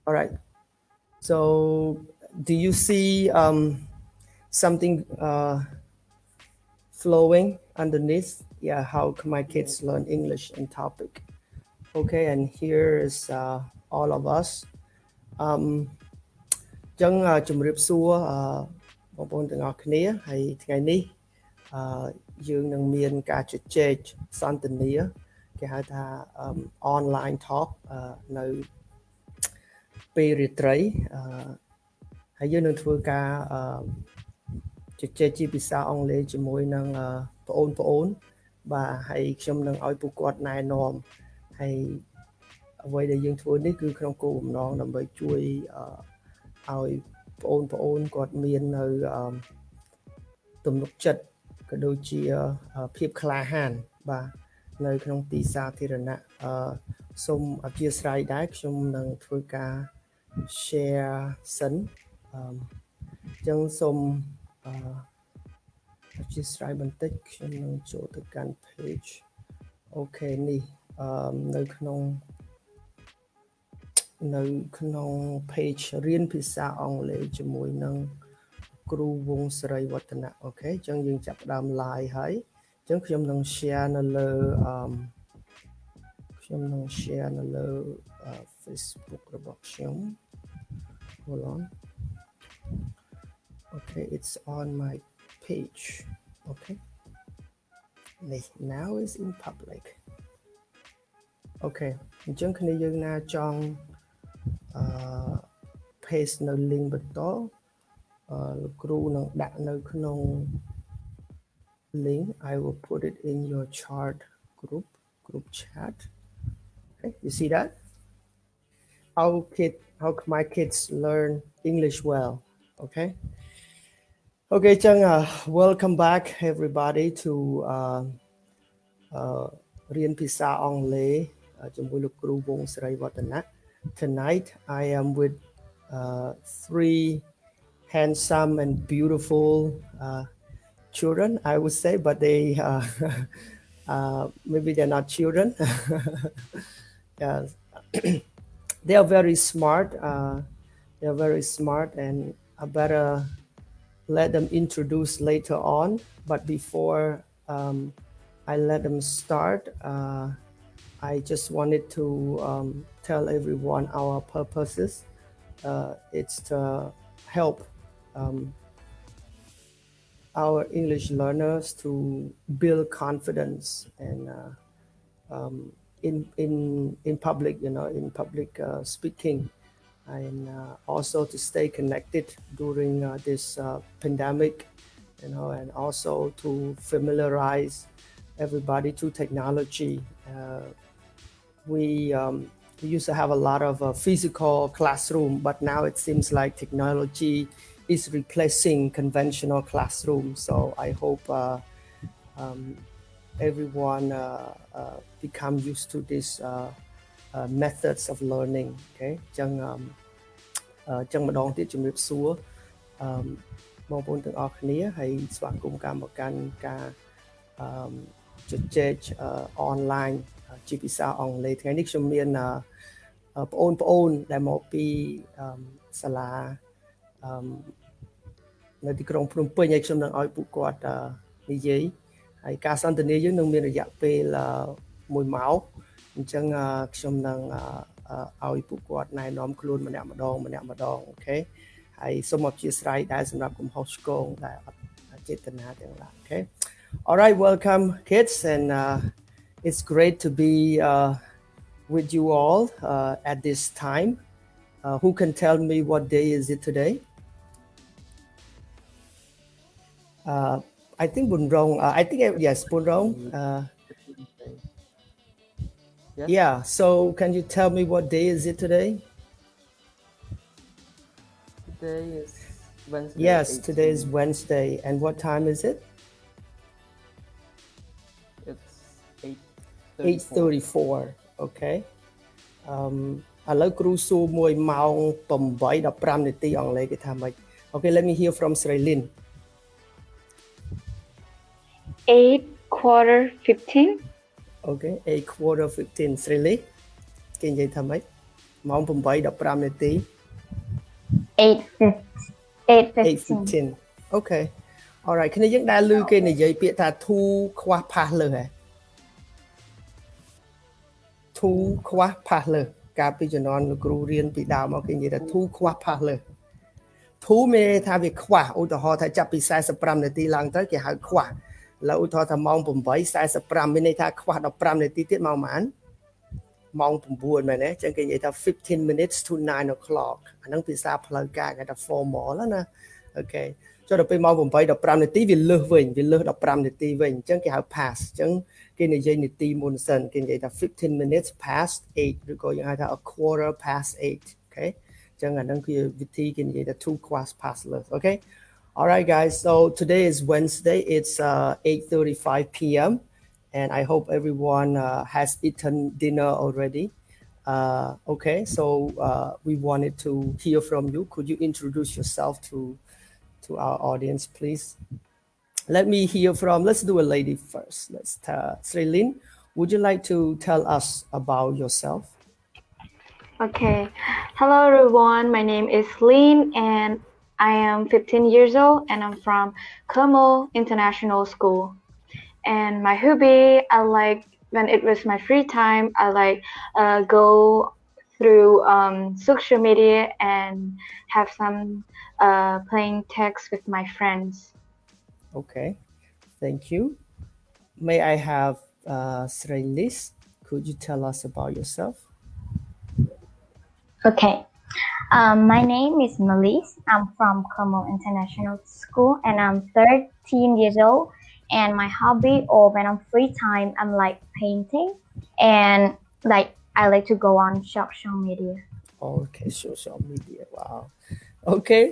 All right. So, do you see something flowing underneath? Yeah, how can my Yes. kids learn English in topic? Okay, and here is all of us. Um, ចឹងជំរាបសួរបងប្អូនទាំងអស់គ្នាហើយថ្ងៃនេះអឺយើងនឹងមានការជជែកសន្ទនាគេហៅថា online talk នៅពេលរាត្រីហើយយើងនឹងធ្វើការជជែកជាភាសាអង់គ្លេសជាមួយនឹងបងប្អូនបាទហើយខ្ញុំនឹងឲ្យពួកគាត់ណែនាំហើយអ្វីដែលយើងធ្វើនេះគឺក្នុងគោលបំណងដើម្បីជួយឲ្យបងប្អូនគាត់មាននៅទំនុកចិត្តក៏ដូចជាភាពក្លាហានបាទនៅក្នុងទីសាធារណៈសូមអធិស្ឋានដែរខ្ញុំនឹងធ្វើការ share សិនអញ្ចឹងសូមអធិស្ឋានបន្តិចខ្ញុំនឹងចូលទៅកាន់ page អូខេនេះនៅក្នុង page រៀនភាសាអង់គ្លេសជាមួយនឹងគ្រូវងសេរីវឌ្ឍនៈអូខេអញ្ចឹងយើងចាប់ផ្ដើម live ហើយអញ្ចឹងខ្ញុំនឹង share នៅលើខ្ញុំនឹង share នៅលើ Facebook របស់ខ្ញុំ hold on okay it's on my page okay now is in public okay អញ្ចឹងគ្នាយើងណាចង់paste នៅ link បន្តលោកគ្រូនឹងដាក់នៅក្នុង link I will put it in your chart group chat okay you see that how my kids learn English well okay okay ចឹង welcome back everybody to រៀនភាសាអង់គ្លេសជាមួយលោកគ្រូវងសេរីវឌ្ឍនៈ tonight I am with three handsome and beautiful children I would say but they maybe they're not children yeah. They are very smart and I better let them introduce later on but before I let them start I just wanted to tell everyone our purposes it's to help our English learners to build confidence and in public in public speaking and also to stay connected during this pandemic and also to familiarize everybody to technology we used to have a lot of physical classroom but now it seems like technology is replacing conventional classroom so I hope everyone become used to these methods of learning okay ចឹងម្ដងទៀតជំរាបសួរបងប្អូនទាំងអស់គ្នាហើយស្វាគមន៍កម្មមកកាន់ការជជែក online ជាភាសាអង់គ្លេសថ្ងៃនេះខ្ញុំមានបងប្អូនដែលមកពីសាលានៅទីក្រុងភ្នំពេញហើយខ្ញុំនឹងឲ្យពួកគាត់និយាយហើយការសន្ទនាយើងនឹងមានរយៈពេល1ម៉ោងអញ្ចឹងខ្ញុំនឹងឲ្យពួកគាត់ណែនាំខ្លួនម្នាក់ម្ដងអូខេហើយសូមអធិស្ឋានដែរសម្រាប់កំហុសឆ្គងដែលអត់ចេតនាទាំងឡាយអូខេ All right welcome kids and it's great to be with you all at this time who can tell me what day is it today I think Bunrong. I think yes, Bunrong. Yes. Yeah. So, can you tell me what day is it today? Today is Wednesday. Yes, today is Wednesday. And what time is it? It's 8:34. Okay. ឥឡូវគ្រូសួរមួយម៉ោង8:15នាទីអង់គ្លេសគេថាម៉េច Okay, let me hear from Sraylin. 8:15. Okay, 8:15 Sraylin គេនិយាយថាម៉េច ម៉ោង8:15នាទី 8:15. 8:15 Okay alright គ្នាយើងដែលឮគេនិយាយពាក្យថា too ខ្វះ pass លើហ៎ too ខ្វះ pass លើកាលពីជំនាន់លោកគ្រូរៀនពីដើមមកគេនិយាយថា too ខ្វះ pass លើ too មានន័យថាវាខ្វះឧទាហរណ៍ថាចាប់ពី45នាទីឡើងទៅគេហៅខ្វះឥឡូវឧទាហរណ៍ថាម៉ោង8:45មានន័យថាខ្វះ15នាទីទៀតមកប៉ុន្មានម៉ោង9មែនទេអញ្ចឹងគេនិយាយថា15 minutes to 9 o'clock អាហ្នឹងភាសាផ្លូវការគេថា formal ណាអូខេចុះដល់ពេលម៉ោង8:15នាទីវាលើសវិញវាលើស15នាទីវិញអញ្ចឹងគេហៅ pass អញ្ចឹងគេនិយាយនាទីមុនសិនគេនិយាយថា15 minutes past 8ឬក៏យើងហៅថា a quarter past 8 okay អញ្ចឹងអាហ្នឹងគឺវិធីគេនិយាយថា two quarters past លើស okay all right guys so today is Wednesday it's 8:35 p.m. and I hope everyone has eaten dinner already. Okay, so we wanted to hear from you. Could you introduce yourself to our audience, please? Let me hear from, let's do a lady first. Let's Srilin, would you like to tell us about yourself? Okay. Hello everyone. My name is Lynn and I am 15 years old and I'm from Cambodian International School. And my hobby, I like when it was my free time, I like go through social media and have some playing text with my friends. Okay, thank you. May I have Srilis? Could you tell us about yourself? Okay. My name is Melise. I'm from Cambodian International School and I'm 13 years old. And my hobby or when I'm free time, I'm like painting and like I like to go on social media. Okay, social media. Wow. Okay,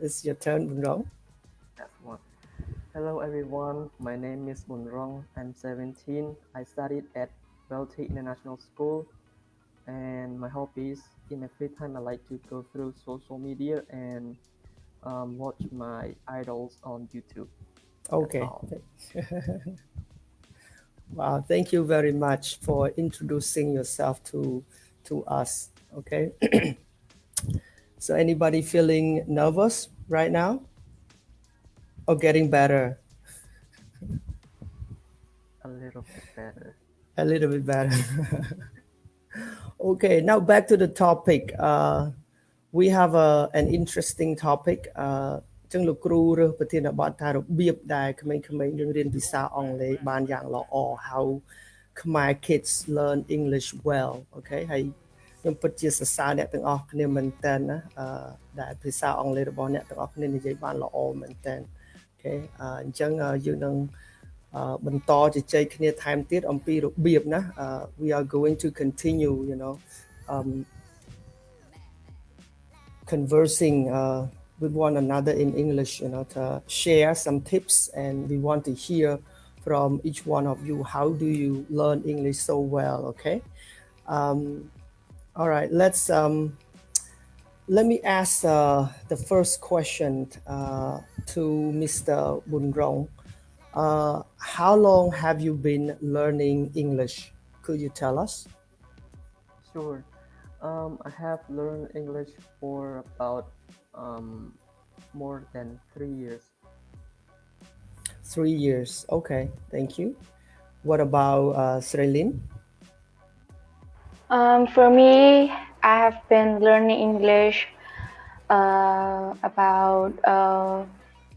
it's your turn, Bunrong. That's one. Hello everyone, my name is Bunrong. I'm 17. I studied at Wealthy International School, and my hobbies in my free time I like to go through social media and watch my idols on YouTube. Okay. Wow, thank you very much for introducing yourself to us. Okay. So anybody feeling nervous right now? Or getting better? A little bit better. A little bit better. Okay, now back to the topic. We have an interesting topic. ចឹងលោកគ្រូរើសប្រធានបទថារបៀបដែលក្មេងៗយើងរៀនភាសាអង់គ្លេសបានយ៉ាងល្អ how Khmer kids learn English well. Okay ហើយខ្ញុំពិតជាសរសើរអ្នកទាំងអស់គ្នាមែនតើណាដែលភាសាអង់គ្លេសរបស់អ្នកទាំងអស់គ្នានិយាយបានល្អមែនតើ Okay អញ្ចឹងយើងនឹងបន្តជជែកគ្នាថែមទៀតអំពីរបៀបណា we are going to continue conversing with one another in English, to share some tips, and we want to hear from each one of you. How do you learn English so well? Okay. All right. Let me ask the first question to Mr. Bunrong. How long have you been learning English? Could you tell us? Sure. I have learned English for about more than 3 years. 3 years. Okay, thank you. What about Srilin? For me, I have been learning English about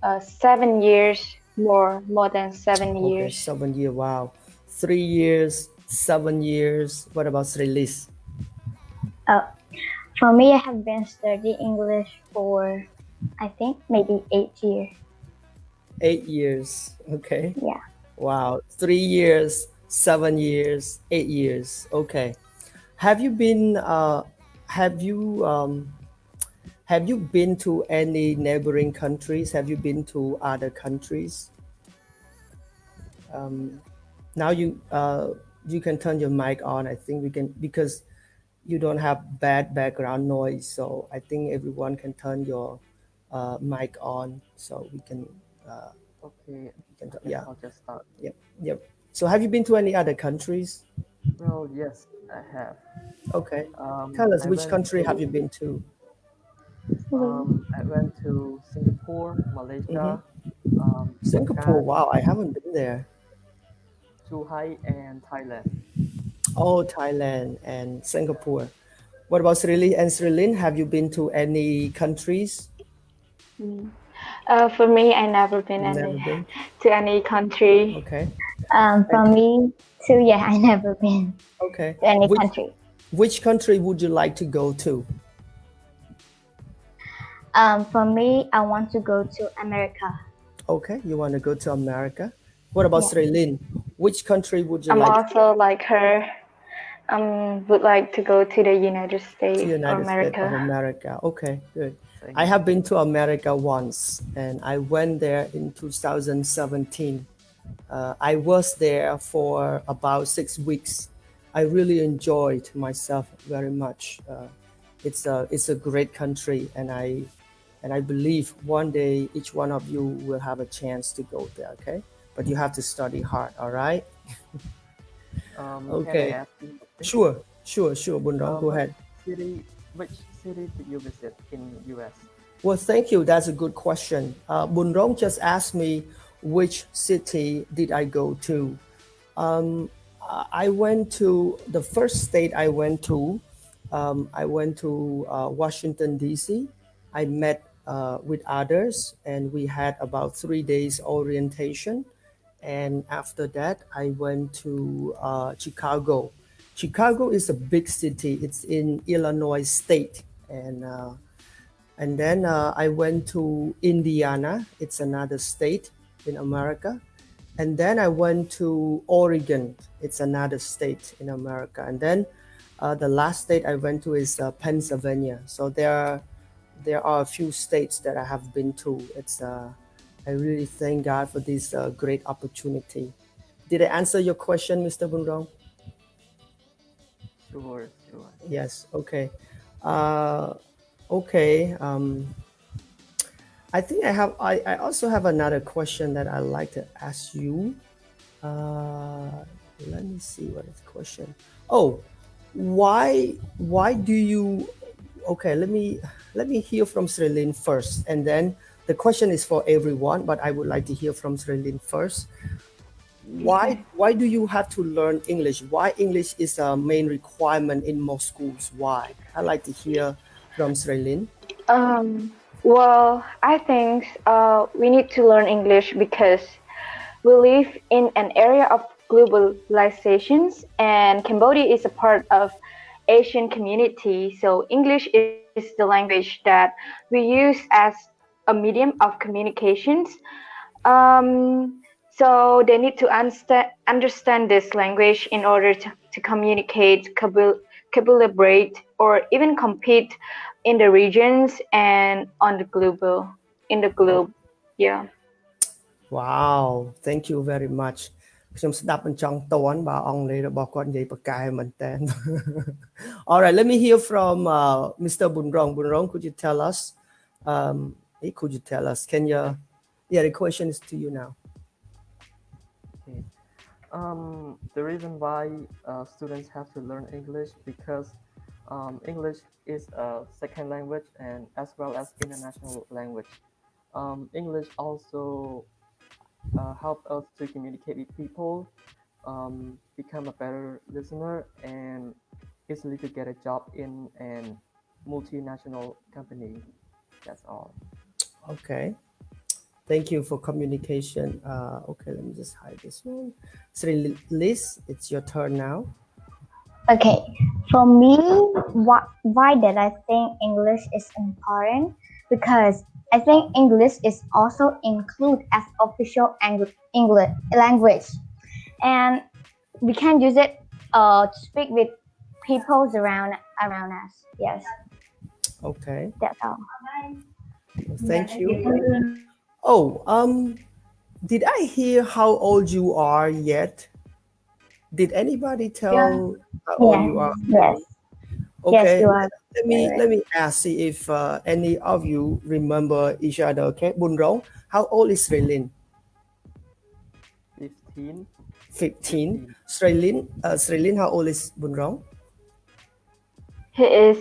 7 years, more than 7 years. Okay, 7 years. Wow. 3 years, 7 years. What about Srilis? For me, I have been studying English for, I think, maybe 8 years. 8 years. Okay. Yeah. Wow. 3 years, 7 years, 8 years. Okay. Have you been to any neighboring countries? Have you been to other countries? Now you can turn your mic on. I think we can, because you don't have bad background noise, so I think everyone can turn your mic on, so we can Okay. Yeah. I'll just start. Yep. So have you been to any other countries? Well, yes, I have. Okay. Tell us, I which went country have to you been to? I went to Singapore, Mm-hmm. Malaysia, Singapore. Japan, Wow, I haven't been there. Zhuhai, and Thailand. Oh, Thailand and Singapore. What about Sri Lanka and Sri Lanka? Have you been to any countries? For me, I never been Never been. to any country. Okay. For And me too, yeah, I never been okay. to any Which country. which country would you like to go to? For me, I want to go to America. Okay, you want to go to America. What about Yeah. Sri Lanka? Which country would you I'm like to go also like her. Would like to go to the United to? States or United States of America. America. Okay, good. I Same. have been to America once, and I went there in 2017. I was there for about 6 weeks. I really enjoyed myself very much. It's a great country, and I believe one day each one of you will have a chance to go there. Okay, but you have to study hard. All right. Can I Okay. ask you something? Sure. Bunrong, go Which ahead. which city did you visit in US? Well, thank you. That's a good question. Bunrong just asked me which city did I go to. I went to the first state I went to. I went to Washington D.C. I met with others, and we had about 3 days orientation. And after that, I went to Chicago. Chicago is a big city. It's in Illinois State, and then I went to Indiana. It's another state in America. And then I went to Oregon. It's another state in America. And then the last state I went to is Pennsylvania. So there are a few states that I have been to. I really thank God for this great opportunity. Did I answer your question, Mr. Bunrong? Sure. Yes. Okay. Uh, okay. I think I also have another question that I'd like to ask you. Let me see what is the question. Oh, why do you okay, let me hear from Srilin first, and then the question is for everyone, but I would like to hear from Srilin first. Why do you have to learn English? Why English is a main requirement in most schools? Why? I'd like to hear from Srilin. Well, I think we need to learn English because we live in an area of globalizations, and Cambodia is a part of Asian community. So English is the language that we use as a medium of communications. So they need to understand this language in order to communicate, collaborate, or even compete in the regions and on the global in the globe. Yeah. Wow, thank you very much. ខ្ញុំស្ដាប់មិនចង់តន់បើអង់គ្លេសរបស់គាត់និយាយប្រកែមែនតើ All right, let me hear from Mr. Bunrong. Bunrong, could you tell us could you tell us can you yeah, the question is to you now. Okay. The reason why students have to learn English because English is a second language and as well as international language. English also help us to communicate with people, become a better listener, and easily to get a job in an multinational company. That's all. Okay. Thank you for communication. Okay, let me just hide this one. Sri Liz, it's your turn now. Okay, for me, why did I think English is important? Because I think English is also included as official English language, and we can use it to speak with people around us. Yes, Okay, that's all. thank you. Oh, did I hear how old you are yet? Did anybody tell how old you are? Yes, Okay, yes, you are. let me ask, see if any of you remember each other. Okay, Bunrong, how old is Srilin? 15. 15. Srilin, how old is Bunrong? He is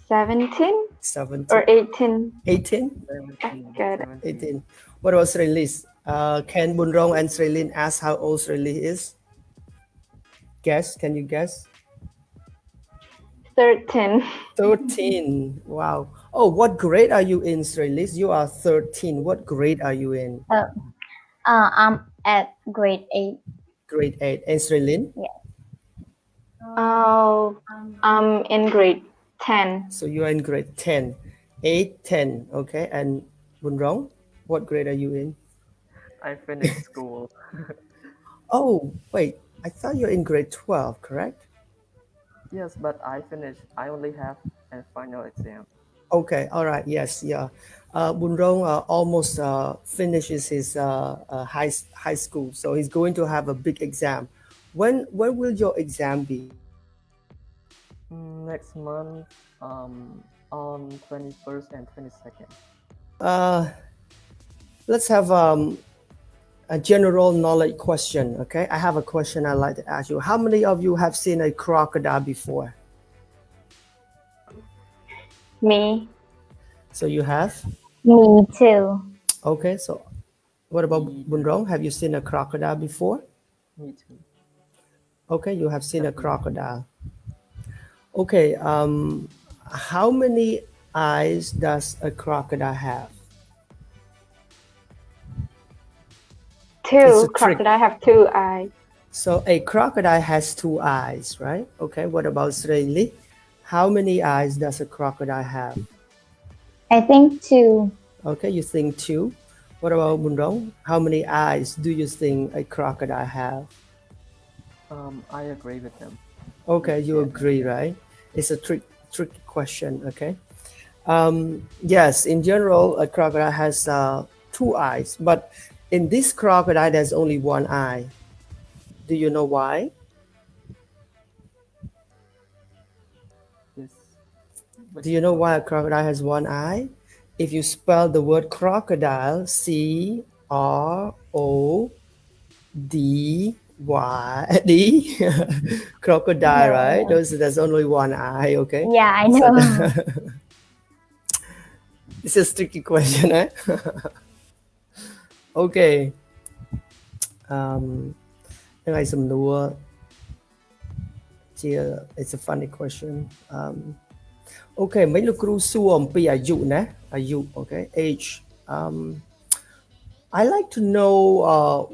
17 or 17, 18. 18, 17, Good. 17. 18. What about Srilis? Can Bunrong and Srilin ask how old Srilin is? Guess, can you guess? 13. 13. Wow. Oh, what grade are you in, Srilis? You are 13. What grade are you in? I'm at grade 8. Grade 8. And Srilin? Oh, I'm in grade 10. So you are in grade 10. 8, 10. Okay. And Bunrong, what grade are you in? I finished school. Oh, wait. I thought you're in grade 12, correct? Yes, but I finished. I only have a final exam. Okay, all right, yes, yeah. Bunrong almost finishes his high school, so he's going to have a big exam. When will your exam be? Next month, on 21st and 22nd. Let's have a general knowledge question. Okay, I have a question I'd like to ask you. How many of you have seen a crocodile before? Me. So you have? Me too. Okay, so what about Me too. Bunrong? Have you seen a crocodile before? Me too. Okay, you have seen a Definitely. crocodile. Okay, how many eyes does a crocodile have? It's a Two. trick. Crocodile have 2 eyes. So a crocodile has 2 eyes, right? Okay, what about Sreli? How many eyes does a crocodile have? I think 2. Okay, you think 2. What about Bunrong? How many eyes do you think a crocodile have? I agree with them. Okay, you Yeah. agree, right? It's a tricky question, okay? Yes, in general, a crocodile has 2 eyes, but in this crocodile, there's only 1 eye. Do you know why? This. Do you know why a crocodile has 1 eye? If you spell the word crocodile, C-R-O-D-Y-D, crocodile, right? There's only 1 eye, okay? Yeah, I So know. it's a tricky question, eh? Okay. Những ai some lúa chia it's a funny question. Okay, mấy lúc cru suអំពីអាយុណា អាយុ okay, age. I like to know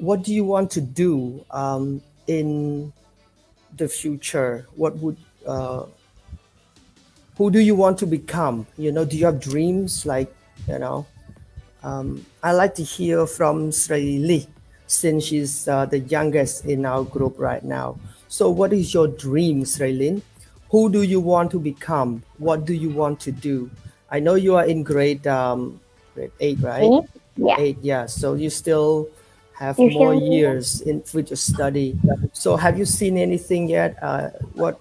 what do you want to do in the future? What would who do you want to become? You know, do you have dreams like, you know? I like to hear from Sri Lee since she's the youngest in our group right now. So what is your dream, Sri Lin? Who do you want to become? What do you want to do? I know you are in grade 8, right? 8? Yeah. 8, yeah. So you still have You more still- years in with your study. So have you seen anything yet?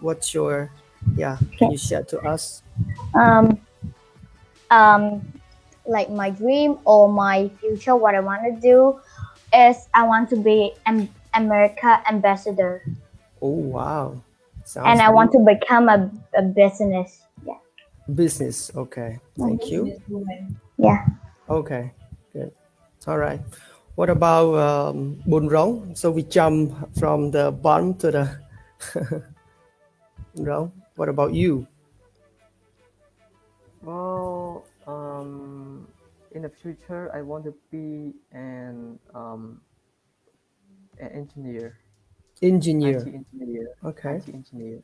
What's your, yeah, can you share to us? Um, like my dream or my future, what I want to do is I want to be an America ambassador, Oh, wow. Sounds and I want good. to become a business. Yeah. Business. Okay. Thank you. Yeah. Okay. Good. All right. What about Bunrong? So we jump from the bottom to the Bunrong. What about you? Well, in the future, I want to be an engineer. Engineer. IT engineer. Okay. IT engineer.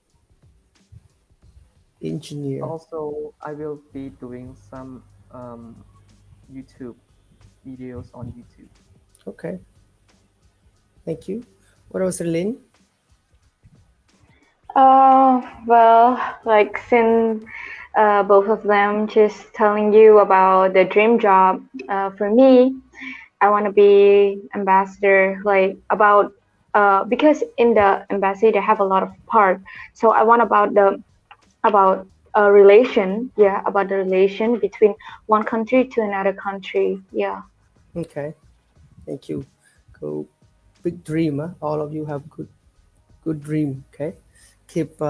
Engineer. Also, I will be doing some YouTube videos on YouTube. Okay. Thank you. What else, Lynn? Well, like since both of them just telling you about the dream job, for me, I want to be ambassador, like about because in the embassy they have a lot of part. So I want about a relation, yeah, about the relation between one country to another country, yeah. Okay. Thank you. Go. Big dream. Huh? All of you have good dream. Okay. Keep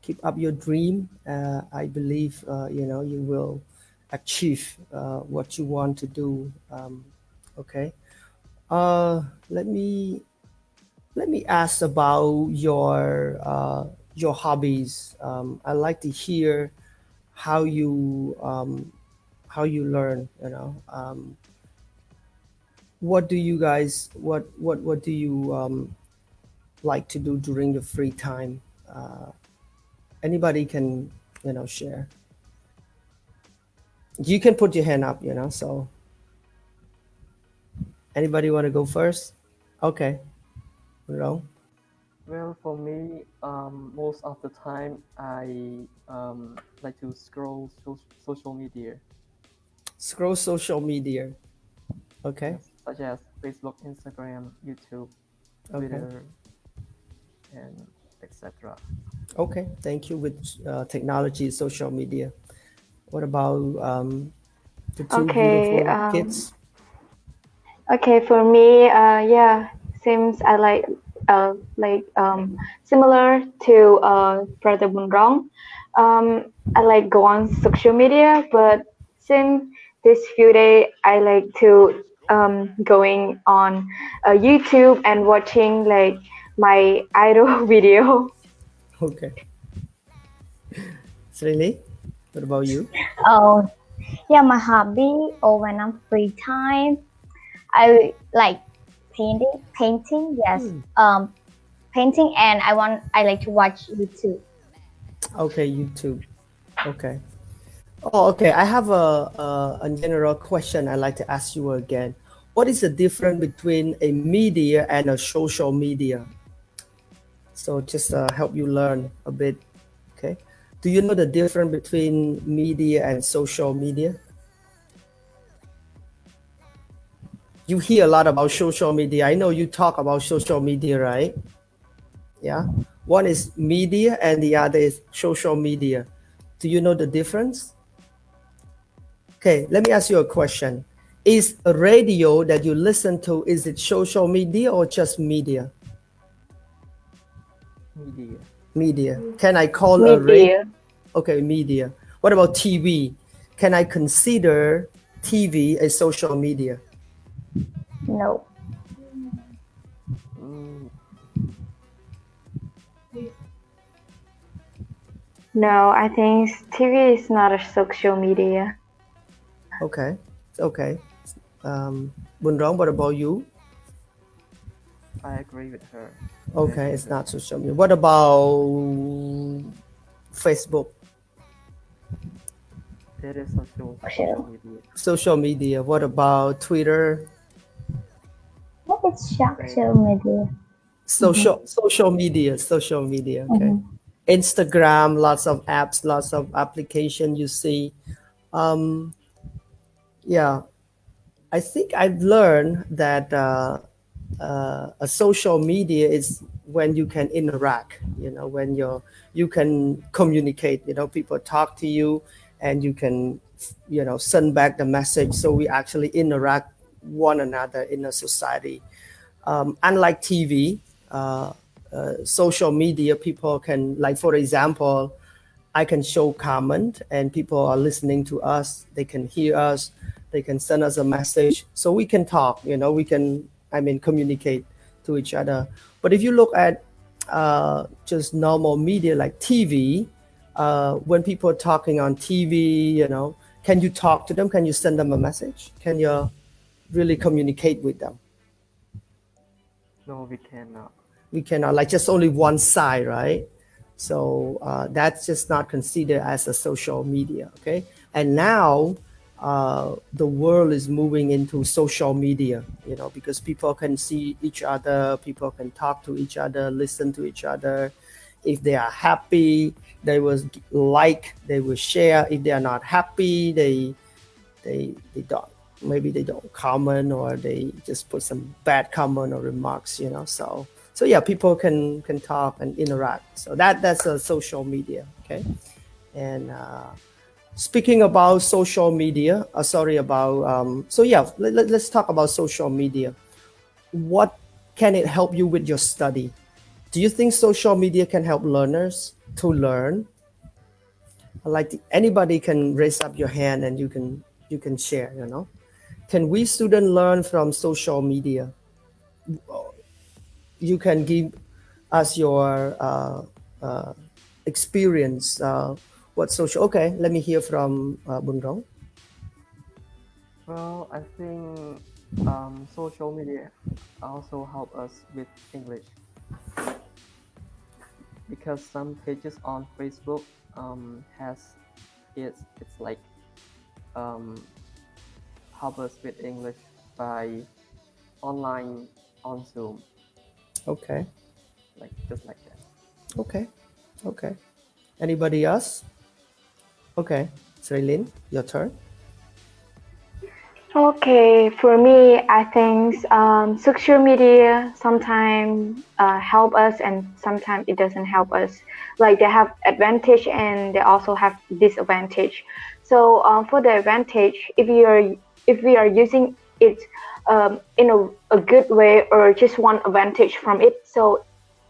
keep up your dream. I believe you will achieve what you want to do. Okay. Let me ask about your hobbies. I like to hear how you learn. What do you guys what do you like to do during your free time? Anybody can share. You can put your hand up. So anybody want to go first? Okay. No. Well, for me, most of the time I like to scroll social media. Scroll social media. Okay. Yes, such as Facebook, Instagram, YouTube, Okay. Twitter, and etc. Okay. Thank you. With technology, social media. What about the two Okay, beautiful kids? Okay, for me, yeah, seems I similar to Brother Bunrong. I like go on social media, but since this few days, I like to going on YouTube and watching like my idol video. Okay. Srini, what about you? Oh, yeah, my hobby or when I'm free time, I like painting, yes. Painting, and I like to watch YouTube. Okay, YouTube. Okay. Oh, okay. I have a general question I'd like to ask you again. What is the difference between a media and a social media? So just help you learn a bit. Okay. Do you know the difference between media and social media? You hear a lot about social media. I know you talk about social media, right? Yeah. One is media and the other is social media. Do you know the difference? Okay, let me ask you a question. Is a radio that you listen to, is it social media or just media? Media. Media. Can I call a radio? Media. Okay, media. What about TV? Can I consider TV a social media? No. No, I think TV is not a social media. Okay, okay. Bunrong, what about you? I agree with her. Okay, it's not social media. What about Facebook? It is social media. Social media. What about Twitter? What is social media? Social media. Okay. Instagram, lots of apps, lots of application you see. Yeah, I think I've learned that a social media is when you can interact, when you can communicate, people talk to you and you can, send back the message. So we actually interact one another in a society. Unlike TV, social media, people can, like, for example, I can show comment and people are listening to us. They can hear us. They can send us a message. So we can talk, we can, communicate to each other. But if you look at just normal media like TV, when people are talking on TV, can you talk to them? Can you send them a message? Can you really communicate with them? No, we cannot. We cannot, like just only one side, right? So that's just not considered as a social media, okay? And now the world is moving into social media, because people can see each other, people can talk to each other, listen to each other. If they are happy, they will like, they will share. If they are not happy, they don't. Maybe they don't comment or they just put some bad comment or remarks, So yeah, people can talk and interact. So that's a social media, okay? And speaking about social media, let's talk about social media. What can it help you with your study? Do you think social media can help learners? to learn? Like anybody can raise up your hand and you can share. Can we students learn from social media? You can give us your experience. What social? Okay, let me hear from Bunrong. Well, I think social media also help us with English because some pages on Facebook has it's like help us with English by online on Zoom. Okay. Just like that. Okay. Anybody else? Okay. Sraylin, your turn. Okay, for me, I think social media sometimes help us and sometimes it doesn't help us. Like they have advantage and they also have disadvantage. So for the advantage, if we are using it in a good way or just one advantage from it, so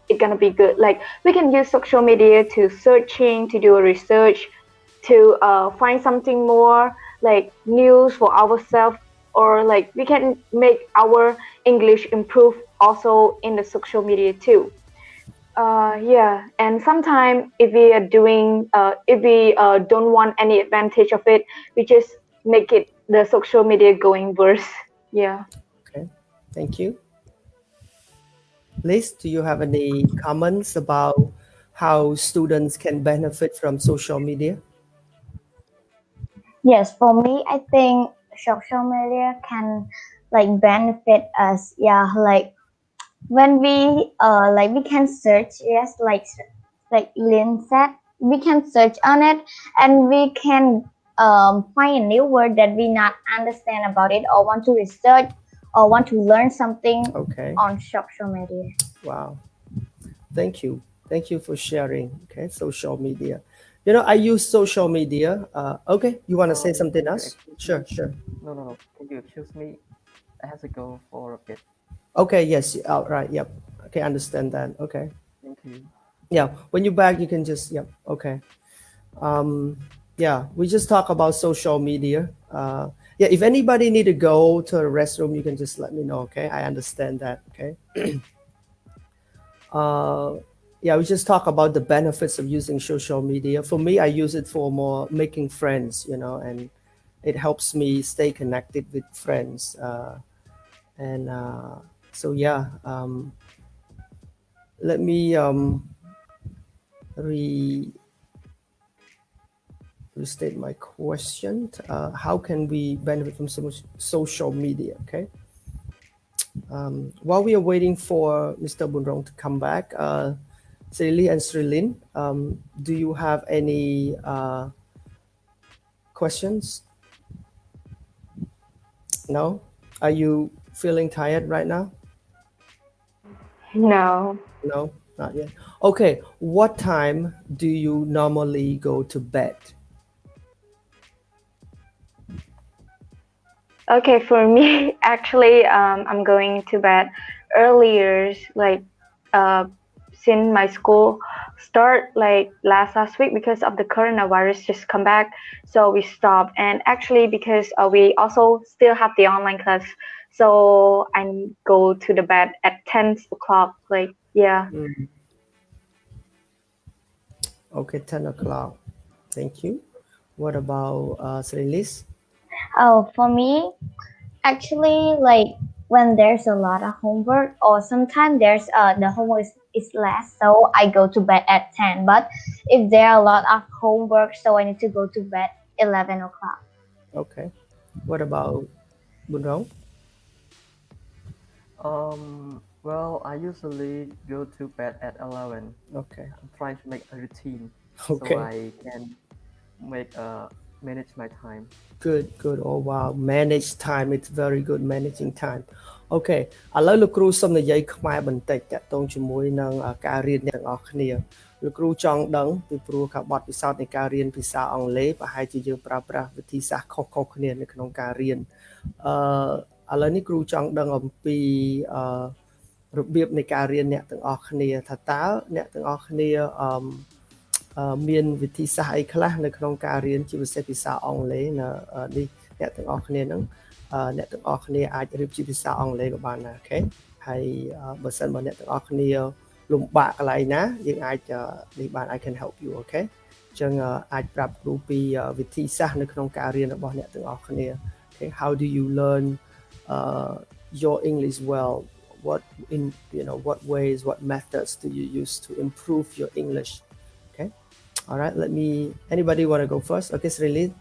it's gonna be good. Like we can use social media to searching, to do a research, to find something more like news for ourselves, or like we can make our English improve also in the social media too. Yeah, and sometimes if we are doing, if we don't want any advantage of it, we just make it the social media going worse. Yeah. Okay. Thank you. Liz, do you have any comments about how students can benefit from social media? Yes, for me, I think social media can like benefit us. Yeah, like when we can search. Yes, like Lynn said, we can search on it and we can find a new word that we not understand about it or want to research or want to learn something Okay. on social media. Wow. Thank you. Thank you for sharing. Okay. Social media. I use social media. Okay. You want to say something Can you else? excuse Sure, me? sure. No. Can you excuse me? I have to go for a bit. Okay. Yes. Right. Yep. Okay. Understand that. Okay. Thank you. Yeah. When you're back, you can just, yep. Okay. Yeah. We just talk about social media. Yeah. If anybody need to go to the restroom, you can just let me know. Okay. I understand that. Okay. Yeah, we just talk about the benefits of using social media. For me, I use it for more making friends, and it helps me stay connected with friends. And so, yeah, let me restate my question. How can we benefit from social media? Okay. While we are waiting for Mr. Bunrong to come back, Srili and Srilin, do you have any questions? No? Are you feeling tired right now? No. No, not yet. Okay, what time do you normally go to bed? Okay, for me, actually, I'm going to bed earlier, like uh, since my school start like last week because of the coronavirus just come back, so we stopped. And actually, because we also still have the online class, so I go to the bed at 10 o'clock. Like yeah. Okay, 10 o'clock. Thank you. What about Srilis? Oh, for me, actually, like when there's a lot of homework or sometimes there's the homework is less, so I go to bed at 10. But if there are a lot of homework, so I need to go to bed 11 o'clock. Okay. What about Bunrong? Well, I usually go to bed at 11. Okay. I'm trying to make a routine so Okay. I can manage my time. Good. Oh wow, manage time. It's very good managing time. Okay ឥឡូវលោកគ្រូសូមនិយាយខ្មែរបន្តិចតាក់ទងជាមួយនឹងការរៀនអ្នកទាំងអស់គ្នាលោកគ្រូចង់ដឹងពីព្រោះការបទពិសោធន៍នៃការរៀនភាសាអង់គ្លេសប្រហែលជាយើងប្រើប្រាស់វិធីសាស្ត្រខុសៗគ្នានៅក្នុងការរៀនឥឡូវនេះគ្រូចង់ដឹងអំពីរបៀបនៃការរៀនអ្នកទាំងអស់គ្នាថាតើអ្នកទាំងអស់គ្នា មានវិធីសាស្ត្រអីខ្លះនៅក្នុងការរៀនជាភាសាអង់គ្លេសនៅនេះអ្នកទាំងអស់គ្នាហ្នឹងអ្នកទាំងអស់គ្នាអាចរៀបជាភាសាអង់គ្លេសក៏បានដែរអូខេហើយបើសិនបើអ្នកទាំងអស់គ្នាលំបាកកន្លែងណាយើងអាចនេះបាន I can help you អូខេអញ្ចឹងអាចប្រាប់គ្រូពីវិធីសាស្ត្រនៅក្នុងការរៀនរបស់អ្នកទាំងអស់គ្នា okay how do you learn your English well what ways what methods do you use to improve your English okay all right anybody want to go first okay Srilin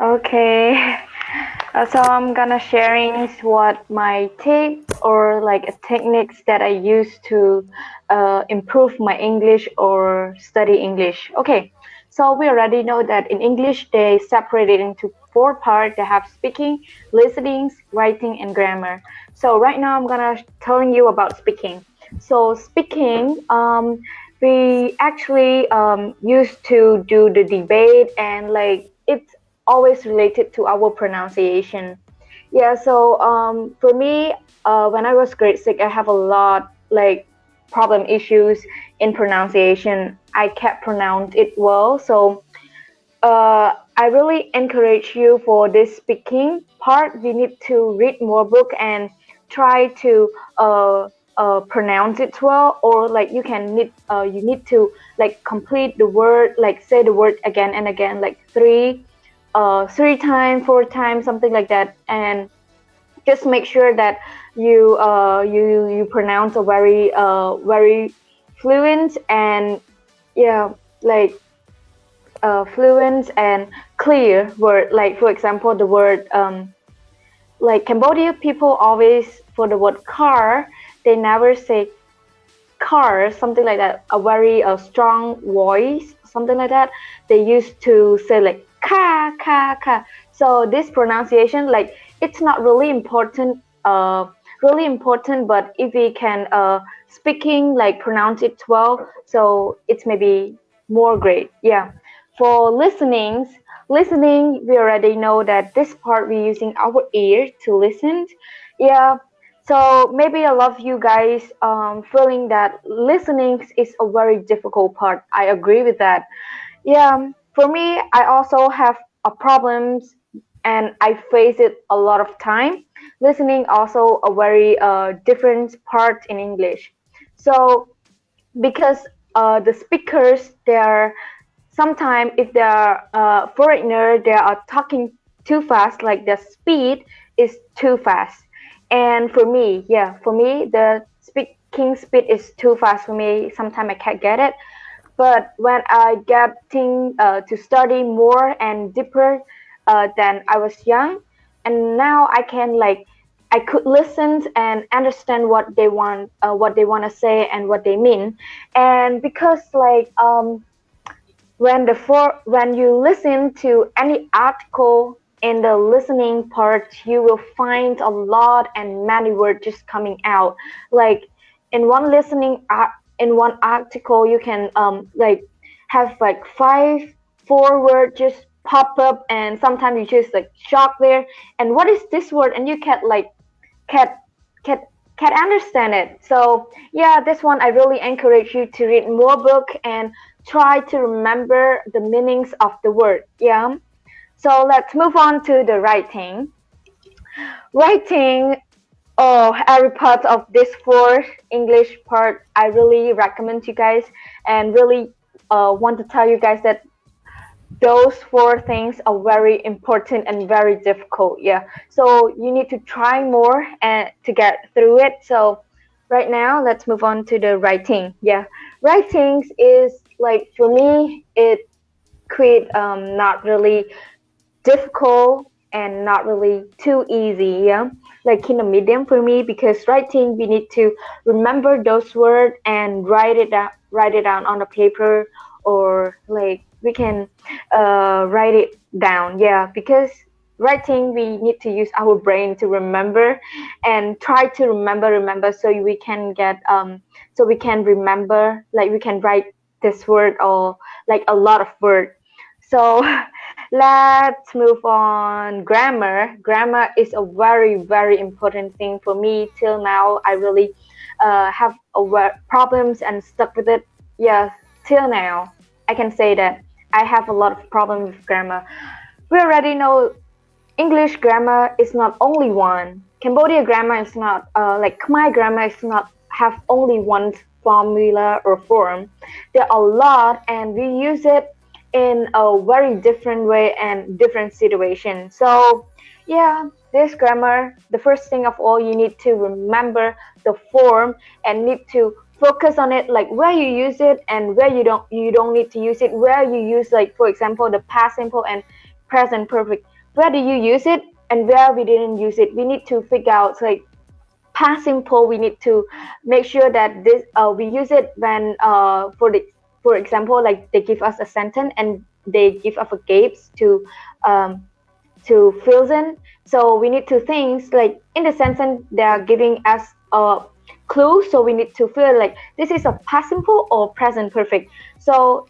Okay. So I'm gonna sharing what my tip or like techniques that I use to improve my English or study English. Okay. So we already know that in English they separate it into 4 parts. They have speaking, listening, writing, and grammar. So right now I'm gonna telling you about speaking. So speaking, we actually used to do the debate and like it's always related to our pronunciation. Yeah, so for me, when I was grade 6, I have a lot like problem issues in pronunciation. I can't pronounce it well, so I really encourage you for this speaking part. We need to read more book and try to pronounce it well, or like you need to like complete the word, like say the word again and again, like 3 times, 4 times, something like that, and just make sure that you pronounce a very fluent and like fluent and clear word. Like for example, the word like Cambodia people always for the word car, they never say car, something like that. A very strong voice, something like that. They used to say like ka. So this pronunciation, like it's not really important, but if we can speaking like pronounce it well, so it's maybe more great. Yeah. For listening, we already know that this part we're using our ear to listen. Yeah. So maybe a lot of you guys feeling that listening is a very difficult part. I agree with that. Yeah, for me, I also have a problems and I face it a lot of time. Listening also a very different part in English. So because the speakers, they're sometimes if they're foreigner, they are talking too fast, like the speed is too fast. And for me, the speaking speed is too fast for me. Sometimes I can't get it. But when I getting to study more and deeper than I was young, and now I could listen and understand what they want to say and what they mean. And because like when you listen to any article in the listening part, you will find a lot and many words just coming out. Like in one in one article, you can like have like 4 words just pop up, and sometimes you just like shock there. And what is this word? And you can't understand it. So yeah, this one I really encourage you to read more book and try to remember the meanings of the word. Yeah. So let's move on to the writing. Writing, every part of this 4 English part, I really recommend you guys and really want to tell you guys that those 4 things are very important and very difficult. Yeah. So you need to try more and to get through it. So right now, let's move on to the writing. Yeah. Writing is like, for me, it quite not really difficult and not really too easy. Yeah. Like in a medium for me, because writing, we need to remember those words and write it down on the paper, or like we can write it down. Yeah, because writing, we need to use our brain to remember and try to remember so we can get so we can remember, like we can write this word or like a lot of word. So let's move on. Grammar is a very important thing for me. Till now I really have problems and stuck with it yes, till now, I can say that I have a lot of problem with grammar. We already know English grammar is not only one. Cambodia grammar is not like Khmer grammar is not have only one formula or form. There are a lot, and we use it in a very different way and different situation. So yeah, this grammar, the first thing of all, you need to remember the form and need to focus on it, like where you use it and where you don't need to use it, where you use, like for example, the past simple and present perfect, where do you use it and where we didn't use it. We need to figure out, like past simple, we need to make sure that this we use it when for example, like they give us a sentence and they give us a gaps um, to fill in. So we need to think, like in the sentence they are giving us a clue, so we need to feel like this is a past simple or present perfect. So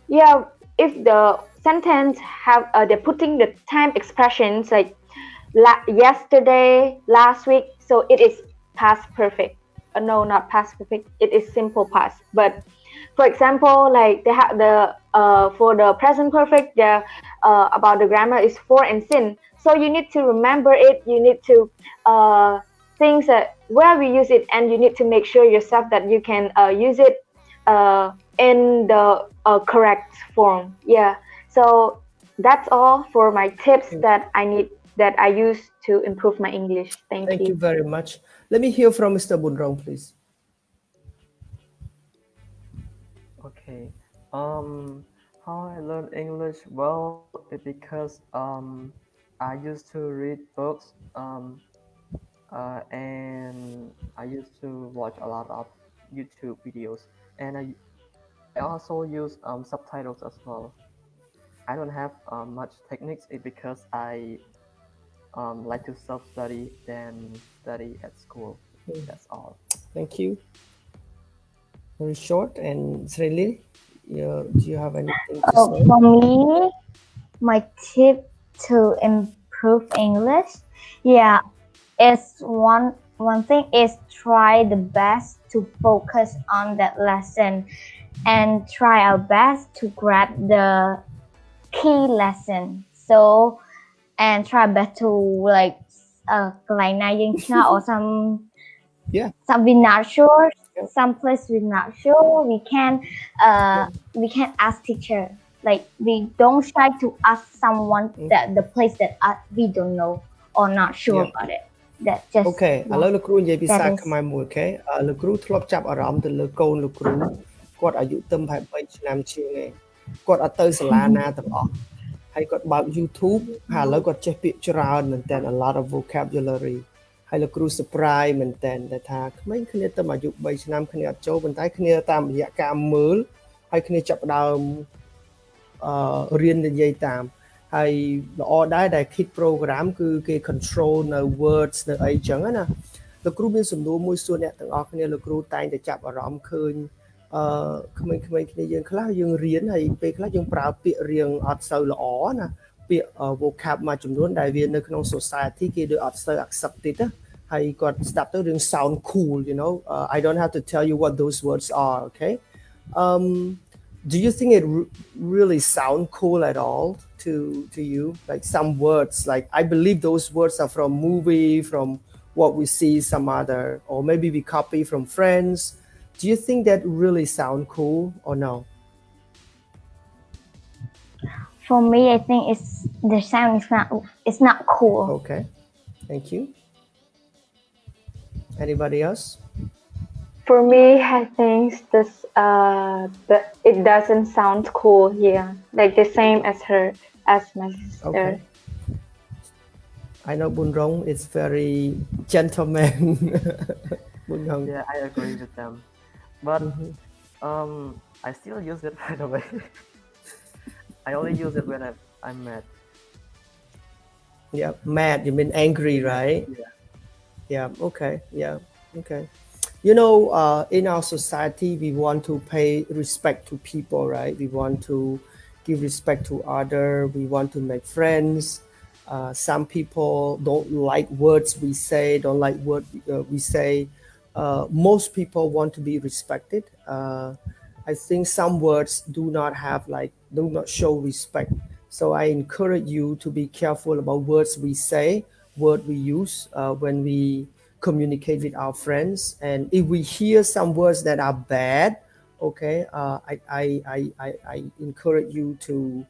yeah, if the sentence have they're putting the time expressions like yesterday, last week, so it is past perfect. No, not past perfect. It is simple past. But for example, like they have the for the present perfect, the about the grammar is for and sin. So you need to remember it. You need to things that where we use it, and you need to make sure yourself that you can use it in the correct form. Yeah. So that's all for my tips that I use to improve my English. Thank Thank you you. very much. Let me hear from Mr. Bunrong, please. Okay. How I learn English? Well, it because I used to read books and I used to watch a lot of YouTube videos, and I also use subtitles as well. I don't have much techniques because I like to self-study than study at school. That's all. Thank you. Very short. And Sreli, do you have anything to say? For me, my tip to improve English, yeah, is one thing is try the best to focus on that lesson and try our best to grab the key lesson. So and try best to like like now or some Yeah. some we're not sure, Yeah. some place we're not sure, we can ask teacher, like we don't try to ask someone that the place that we don't know or not sure about it. That just អូខេឥឡូវលោកគ្រូនិយាយភាសា that is ខ្មែរមួយអូខេលោកគ្រូធ្លាប់ចាប់អារម្មណ៍ទៅលើកូនលោកគ្រូគាត់អាយុទៅប្រហែល3ឆ្នាំជាងឯងគាត់អត់ទៅសាលាណាទាំងអស់ហើយគាត់បើក YouTube ហើយឥឡូវគាត់ចេះពាក្យច្រើនមែនតើ a lot of vocabulary ហើយលោកគ្រូ surprise មែនតើដែលថាក្មេងគ្នាទៅអាយុ3ឆ្នាំគ្នាអត់ចូលប៉ុន្តែគ្នាតាមរយៈការមើលហើយគ្នាចាប់ផ្ដើមរៀននិយាយតាមហើយល្អដែរដែល kid program គឺគេ control នៅ words នៅអីចឹងណាលោកគ្រូមានសំណួរមួយសួរអ្នកទាំងអស់គ្នាលោកគ្រូតែងតែចាប់អារម្មណ៍ឃើញក្មេងៗគ្នាយើងខ្លះយើងរៀនហើយពេលខ្លះយើងប្រើពាក្យរៀងអត់សូវល្អណាពាក្យ vocab មួយចំនួនដែលវានៅក្នុង society គេដូចអត់សូវ accepted ណាហើយគាត់ស្ដាប់ទៅរឿង sound cool you know I don't have to tell you what those words are okay do you think it really sound cool at all to you like some words like I believe those words are from movie from what we see some other or maybe we copy from friends do you think that really sound cool or no for me I think it's the sound is not cool. Okay, thank you. Anybody else? For me, I think this it doesn't sound cool here, like the same as my sister. Okay. I know Bunrong is very gentleman. Bunrong. Yeah, I agree with them, but I still use it by the way. I only use it when I'm mad. Yeah, mad. You mean angry, right? Yeah. Yeah. Okay. Yeah. Okay. You know, in our society, we want to pay respect to people, right? We want to give respect to others. We want to make friends. Some people don't like words we say, don't like what we say. Most people want to be respected. I think some words do not show respect. So I encourage you to be careful about words we say, word we use when we communicate with our friends. And if we hear some words that are bad, okay, I encourage you to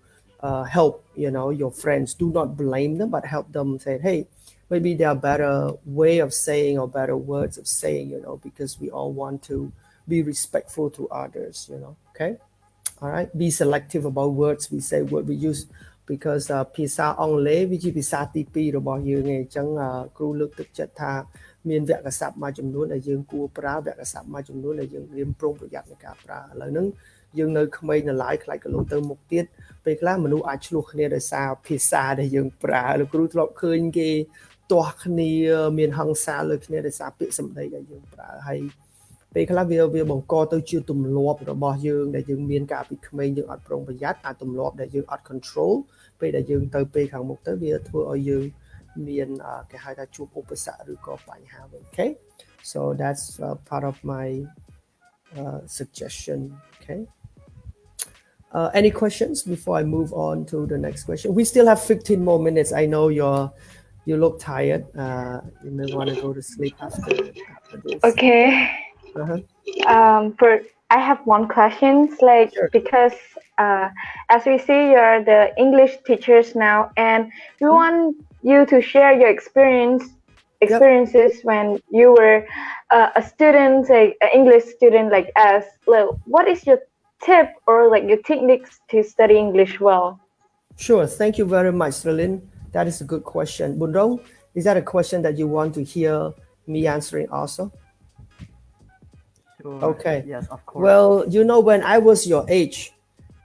help, your friends. Do not blame them, but help them say, hey, maybe there are better way of saying or better words of saying, because we all want to be respectful to others, okay? All right, be selective about words we say, what we use, because ភាសាអង់គ្លេសវាជាភាសាទី2របស់យើងឯងអញ្ចឹងគ្រូលើកទឹកចិត្តថាមានវគ្គស័ព្ទមួយចំនួនដែលយើងគួរប្រើវគ្គស័ព្ទមួយចំនួនដែលយើងរៀនប្រុងប្រយ័ត្នในការប្រើឥឡូវហ្នឹងយើងនៅក្មេងនៅឡើយខ្លាចកន្លងទៅមុខទៀតពេលខ្លះមនុស្សអាចឆ្លោះគ្នាដោយសារភាសាដែលយើងប្រើលោកគ្រូធ្លាប់ឃើញគេទាស់គ្នាមានហិង្សាលើគ្នាដោយសារពាក្យសម្ដីដែលយើងប្រើហើយពេលខ្លះវាបង្កទៅជាទម្លាប់របស់យើងដែលយើងមានកាលពីក្មេងយើងអត់ប្រុងប្រយ័ត្នទម្លាប់ដែលយើងអត់ control ពេលដែលយើងទៅពេលខាងមុខទៅវាធ្វើឲ្យយើងមានគេហៅថាជួបឧបសគ្គឬក៏បញ្ហាវិញ okay so that's part of my suggestion okay any questions before I move on to the next question we still have 15 more minutes I know you look tired you may want to go to sleep after this Okay. I have one question, Sure. because as we see, you're the English teachers now, and we want you to share your experiences when you were a student, an English student like us. What is your tip or your techniques to study English well? Sure. Thank you very much, Relin. That is a good question. Bundong, is that a question that you want to hear me answering also? Sure. Okay. Yes, of course. Well, when I was your age,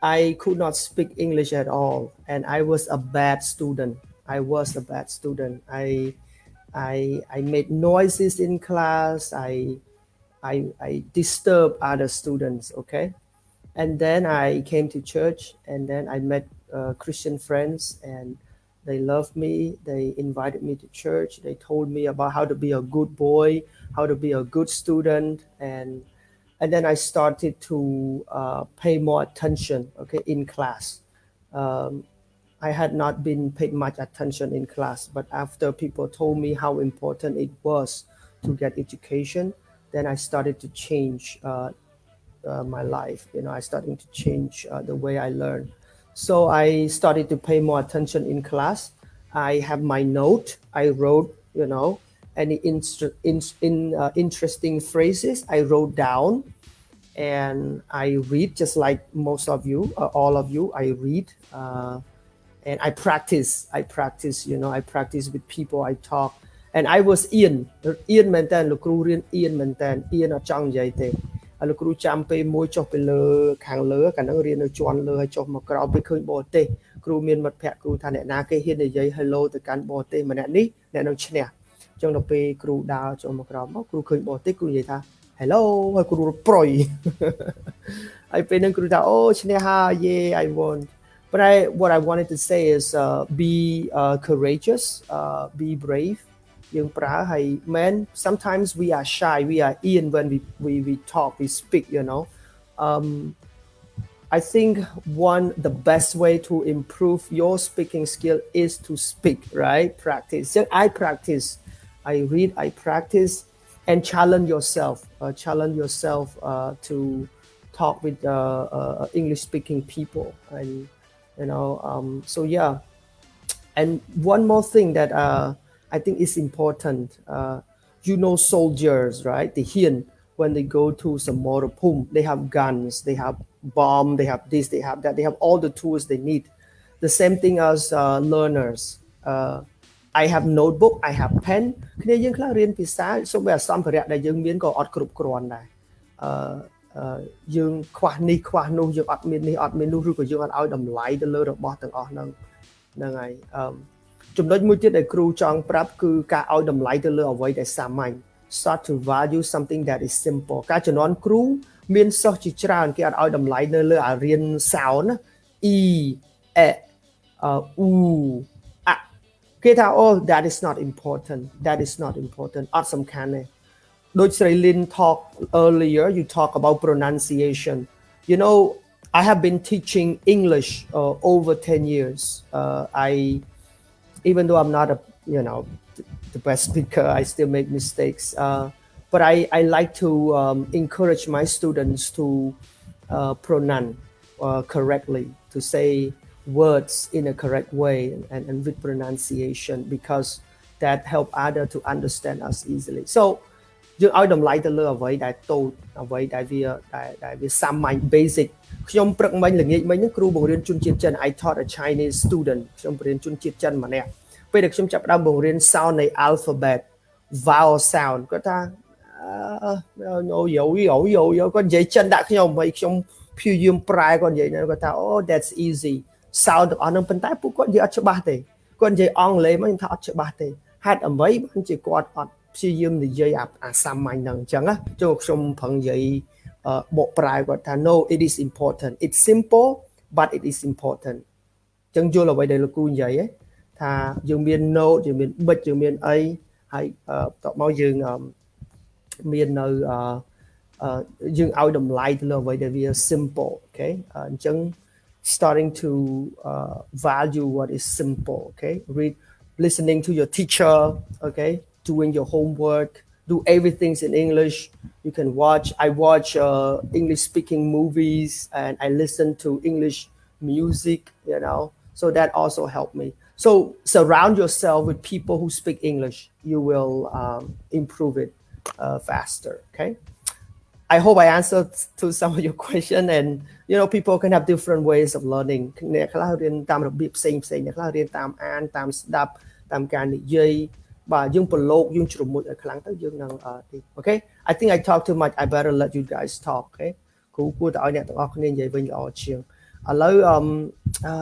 I could not speak English at all, and I was a bad student. I made noises in class. I disturbed other students. Okay, and then I came to church, and then I met Christian friends, and they loved me. They invited me to church. They told me about how to be a good boy, how to be a good student, and then I started to pay more attention, okay, in class. I had not been paid much attention in class, but after people told me how important it was to get education, then I started to change my life. I started to change the way I learn. So I started to pay more attention in class. I have my note. I wrote, any interesting phrases I wrote down, and I read just like most of you, all of you. I read, and I practice. I practice with people. I talk, and I was Ian មែនតើលោកគ្រូរៀន Ian មែនតើ Ian អត់ចង់និយាយទេលោកគ្រូចាំពេលមួយចុះទៅលើខាងលើកាលហ្នឹងរៀននៅជាន់លើហើយចុះមកក្រោមពេលឃើញបរទេសគ្រូមានមិត្តភ័ក្តិគ្រូថាអ្នកណាគេហ៊ាននិយាយ hello ទៅកាន់បរទេសម្នាក់នេះអ្នកនឹងឈ្នះអញ្ចឹងដល់ពេលគ្រូដើរចុះមកក្រោមមកគ្រូឃើញបរទេសគ្រូនិយាយថា hello ហើយគ្រូប្រយហើយពេលហ្នឹងគ្រូថាអូឈ្នះហើយ yeah I won but what I wanted to say is be courageous be brave យើងប្រើហើយ man sometimes we are shy we are in when we talk we speak I think the best way to improve your speaking skill is to speak, right? Practice. So I practice. I read, I practice, and challenge yourself. To talk with English-speaking people, and so yeah. And one more thing that I think is important. Soldiers, right? The Hien, when they go to some mortar boom, they have guns, they have bomb, they have this, they have that, they have all the tools they need. The same thing as learners. I have notebook, I have pen. គ្នាយើងខ្លះរៀនភាសាសូម្បីតែសម្ភារៈដែលយើងមានក៏អត់គ្រប់គ្រាន់ដែរយើងខ្វះនេះខ្វះនោះយើងអត់មាននេះអត់មាននោះឬក៏យើងអត់ឲ្យតម្លៃទៅលើរបស់ទាំងអស់ហ្នឹងហើយចំណុចមួយទៀតដែលគ្រូចង់ប្រាប់គឺការឲ្យតម្លៃទៅលើអ្វីដែលសាមញ្ញ start to value something that is simple ការជំនាន់គ្រូមានសិស្សជាច្រើនគេអត់ឲ្យតម្លៃនៅលើអារៀន sound ណា e e u a គេថា oh that is not important អត់សំខាន់ទេដូចស្រី Lin talk earlier you talk about pronunciation You know, I have been teaching English over 10 years. Even though I'm not the best speaker, I still make mistakes. But I like to encourage my students to pronounce correctly, to say words in a correct way and with pronunciation, because that help others to understand us easily. So យើងឲ្យតម្លៃទៅលើអ្វីដែលតូចអ្វីដែលវាសាមញ្ញ basic ខ្ញុំព្រឹកមិញល្ងាចមិញហ្នឹងគ្រូបង្រៀនជនជាតិចិន I taught a Chinese student ខ្ញុំបង្រៀនជនជាតិចិនម្នាក់ពេលដែលខ្ញុំចាប់ផ្ដើមបង្រៀន sound នៃ alphabet vowel sound គាត់ថាគាត់និយាយចិនដាក់ខ្ញុំហើយខ្ញុំព្យាយាមប្រែគាត់និយាយគាត់ថា oh that's easy sound ទាំងអស់ហ្នឹងប៉ុន្តែពួកគាត់និយាយអត់ច្បាស់ទេគាត់និយាយអង់គ្លេសមកខ្ញុំថាអត់ច្បាស់ទេហេតុអ្វីបានជាគាត់អត់ព្យាយាមនិយាយអាសាមញ្ញហ្នឹងអញ្ចឹងណាចូលខ្ញុំប្រឹងនិយាយបកប្រែគាត់ថា no it is important it's simple but it is important អញ្ចឹងយល់អ្វីដែលលោកគ្រូនិយាយថាយើងមាន note យើងមាន bit យើងមានអីហើយបន្ទាប់មកយើងមាននៅយើងឲ្យតម្លៃទៅលើអ្វីដែលវា simple okay អញ្ចឹង starting to value what is simple okay listening to your teacher okay doing your homework do everything in English you can I watch English speaking movies and I listen to English music so that also helped me so surround yourself with people who speak English you will improve it faster okay I hope I answered to some of your question and people can have different ways of learning អ្នកខ្លះរៀនតាមរបៀបផ្សេងអ្នកខ្លះរៀនតាមអានតាមស្ដាប់តាមការនិយាយបាទយើងប្រឡូកយើងជ្រមុជឲ្យខ្លាំងទៅយើងនឹងOkay I think I talk too much I better let you guys talk okay គ្រូគួរតែឲ្យអ្នកទាំងអស់គ្នានិយាយវិញល្អជាងឥឡូវ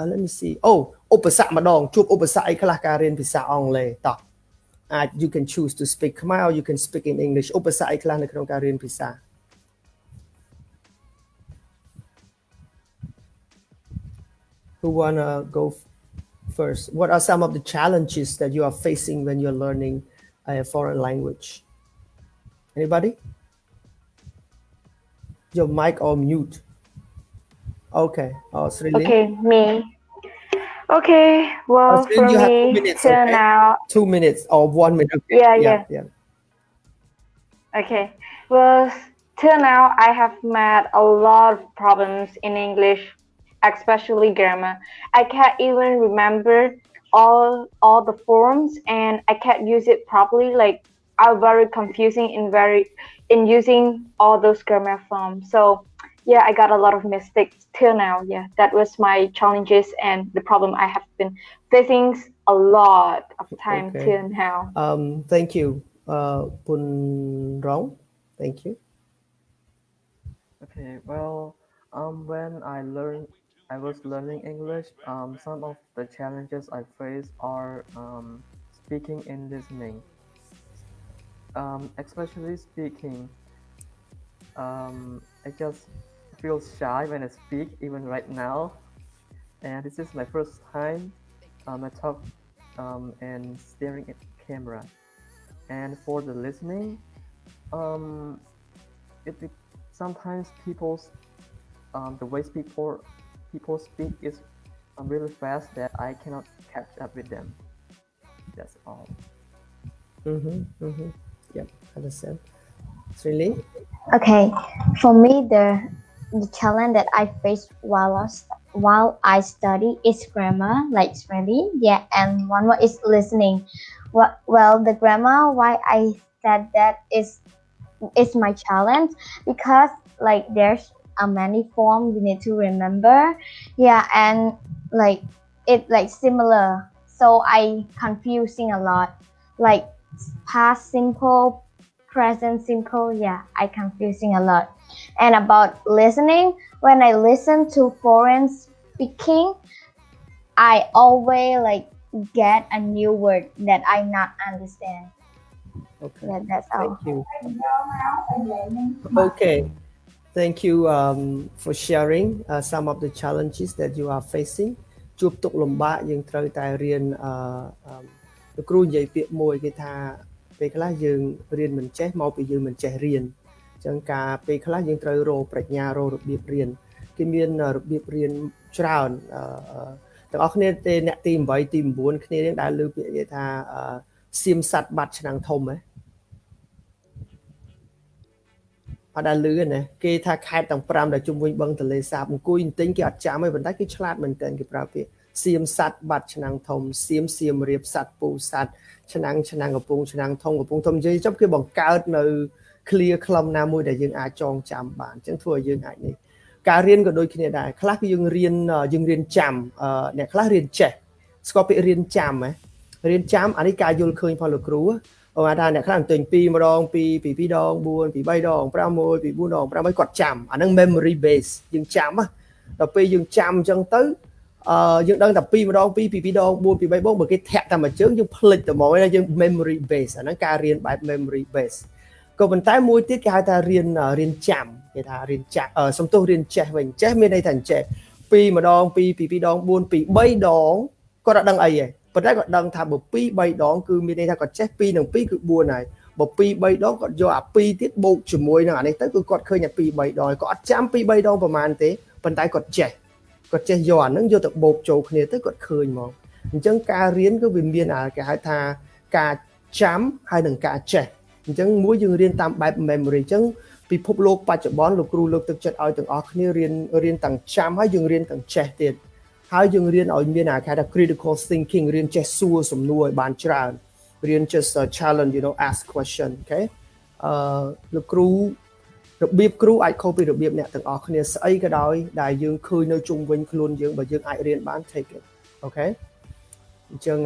let me see ឧបសគ្គម្ដងជួបឧបសគ្គអីខ្លះការរៀនភាសាអង់គ្លេសតោះyou can choose to speak Khmer or you can speak in English ឧបសគ្គអីខ្លះនៅក្នុងការរៀនភាសាWho wanna go first? What are some of the challenges that you are facing when you're learning a foreign language? Anybody? Your mic or mute? Okay. Oh, Srilin. Okay, me. Okay, well, Srilin, for you have 2 me, minutes, till okay? now... 2 minutes or 1 minute. Okay. Yeah. Okay, well, till now, I have met a lot of problems in English, especially grammar. I can't even remember all the forms, and I can't use it properly. Like, I'm very confusing in using all those grammar forms. So yeah, I got a lot of mistakes till now. Yeah, that was my challenges and the problem I have been facing a lot of time till now. Thank you, Pun Rong. Thank you. Okay, well, when I was learning English, some of the challenges I faced are speaking and listening. Especially speaking, I just feel shy when I speak, even right now. And this is my first time I talk and staring at the camera. And for the listening, sometimes the ways people speak is really fast that I cannot catch up with them. That's all. Yep, understand. Srilin? Okay, for me, the challenge that I faced while I study is grammar, like spelling. Yeah, and one more is listening. Well, the grammar, why I said that is my challenge because like there's many forms you need to remember. Yeah, and like it like similar, so I confusing a lot. Like past simple, present simple. Yeah, I confusing a lot. And about listening, when I listen to foreign speaking, I always like get a new word that I not understand. Okay. Yeah, that's all. Thank you. Okay. Thank you for sharing some of the challenges that you are facing. ជួបទុក្ខលំបាកយើងត្រូវតែរៀនលោកគ្រូនិយាយពាក្យមួយគេថាពេលខ្លះយើងរៀនមិនចេះមកពីយើងមិនចេះរៀនអញ្ចឹងការពេលខ្លះយើងត្រូវរកប្រាជ្ញារករបៀបរៀន គេមានរបៀបរៀនច្រើនទាំងអស់គ្នាទេអ្នកទី8ទី9គ្នានឹងដែលលើពាក្យគេថាសៀមសัตว์បាត់ឆ្នាំងធំហ៎អត់ដែលលឺណាគេថាខេត្តទាំង5ដែលជុំវិញបឹងទន្លេសាបអង្គុយទិញគេអត់ចាំទេប៉ុន្តែគេឆ្លាតមែនតើគេប្រើពាក្យសៀមសัตว์បាត់ឆ្នាំងធំសៀមរៀបសัตว์ពូសัตว์ឆ្នាំងកំពង់ឆ្នាំងធំកំពង់ធំនិយាយចប់គេបង្កើតនៅ clear ខ្លឹមណាមួយដែលយើងអាចចងចាំបានអញ្ចឹងធ្វើឲ្យយើងអាចនេះការរៀនក៏ដូចគ្នាដែរខ្លះគឺយើងរៀនចាំអ្នកខ្លះរៀនចេះស្គាល់ពាក្យរៀនចាំហ៎រៀនចាំអានេះការយល់ឃើញផងលោកគ្រូអូថាអ្នកខ្លះទិញ2ម្ដង2 2ដង4 2 3ដង5 1 2 4ដង5គាត់ចាំអាហ្នឹង memory base យើងចាំដល់ពេលយើងចាំអញ្ចឹងទៅយើងដឹងតែ2ម្ដង2 2ដង4 2 3បងបើគេធាក់តែមួយជើងយើងភ្លេចតែហ្មងយើង memory base អាហ្នឹងការរៀនបែប memory base ក៏ប៉ុន្តែមួយទៀតគេហៅថារៀនចាំគេថារៀនចាស់សំទោសរៀនចេះវិញចេះមានន័យថាចេះ2ម្ដង2 2ដង4 2 3ដងគាត់អត់ដឹងអីទេប៉ុន្តែគាត់ដឹងថាបើ2 3ដងគឺមានន័យថាគាត់ចេះ2និង2គឺ4ហើយបើ2 3ដងគាត់យកអា2ទៀតបូកជាមួយនឹងអានេះទៅគឺគាត់ឃើញតែ2 3ដងគាត់អត់ចាំ2 3ដងប្រហែលទេប៉ុន្តែគាត់ចេះយកអាហ្នឹងយកទៅបូកចូលគ្នាទៅគាត់ឃើញហ្មងអញ្ចឹងការរៀនគឺវាមានគេហៅថាការចាំហើយនិងការចេះអញ្ចឹងមួយយើងរៀនតាមបែប memory អញ្ចឹងពិភពលោកបច្ចុប្បន្នលោកគ្រូលើកទឹកចិត្តឲ្យទាំងអស់គ្នារៀនទាំងចាំហើយយើងរៀនទាំងចេះទៀតហើយយើងរៀនឲ្យមានគេថា critical thinking រៀនចេះសួរសំណួរឲ្យបានច្រើនរៀន just challenge ask question okay លោកគ្រូរបៀបគ្រូអាចខុសពីរបៀបអ្នកទាំងអស់គ្នាស្អីក៏ដោយដែលយើងឃើញនៅជុំវិញខ្លួនយើងបើយើងអាចរៀនបាន take it okay អញ្ចឹង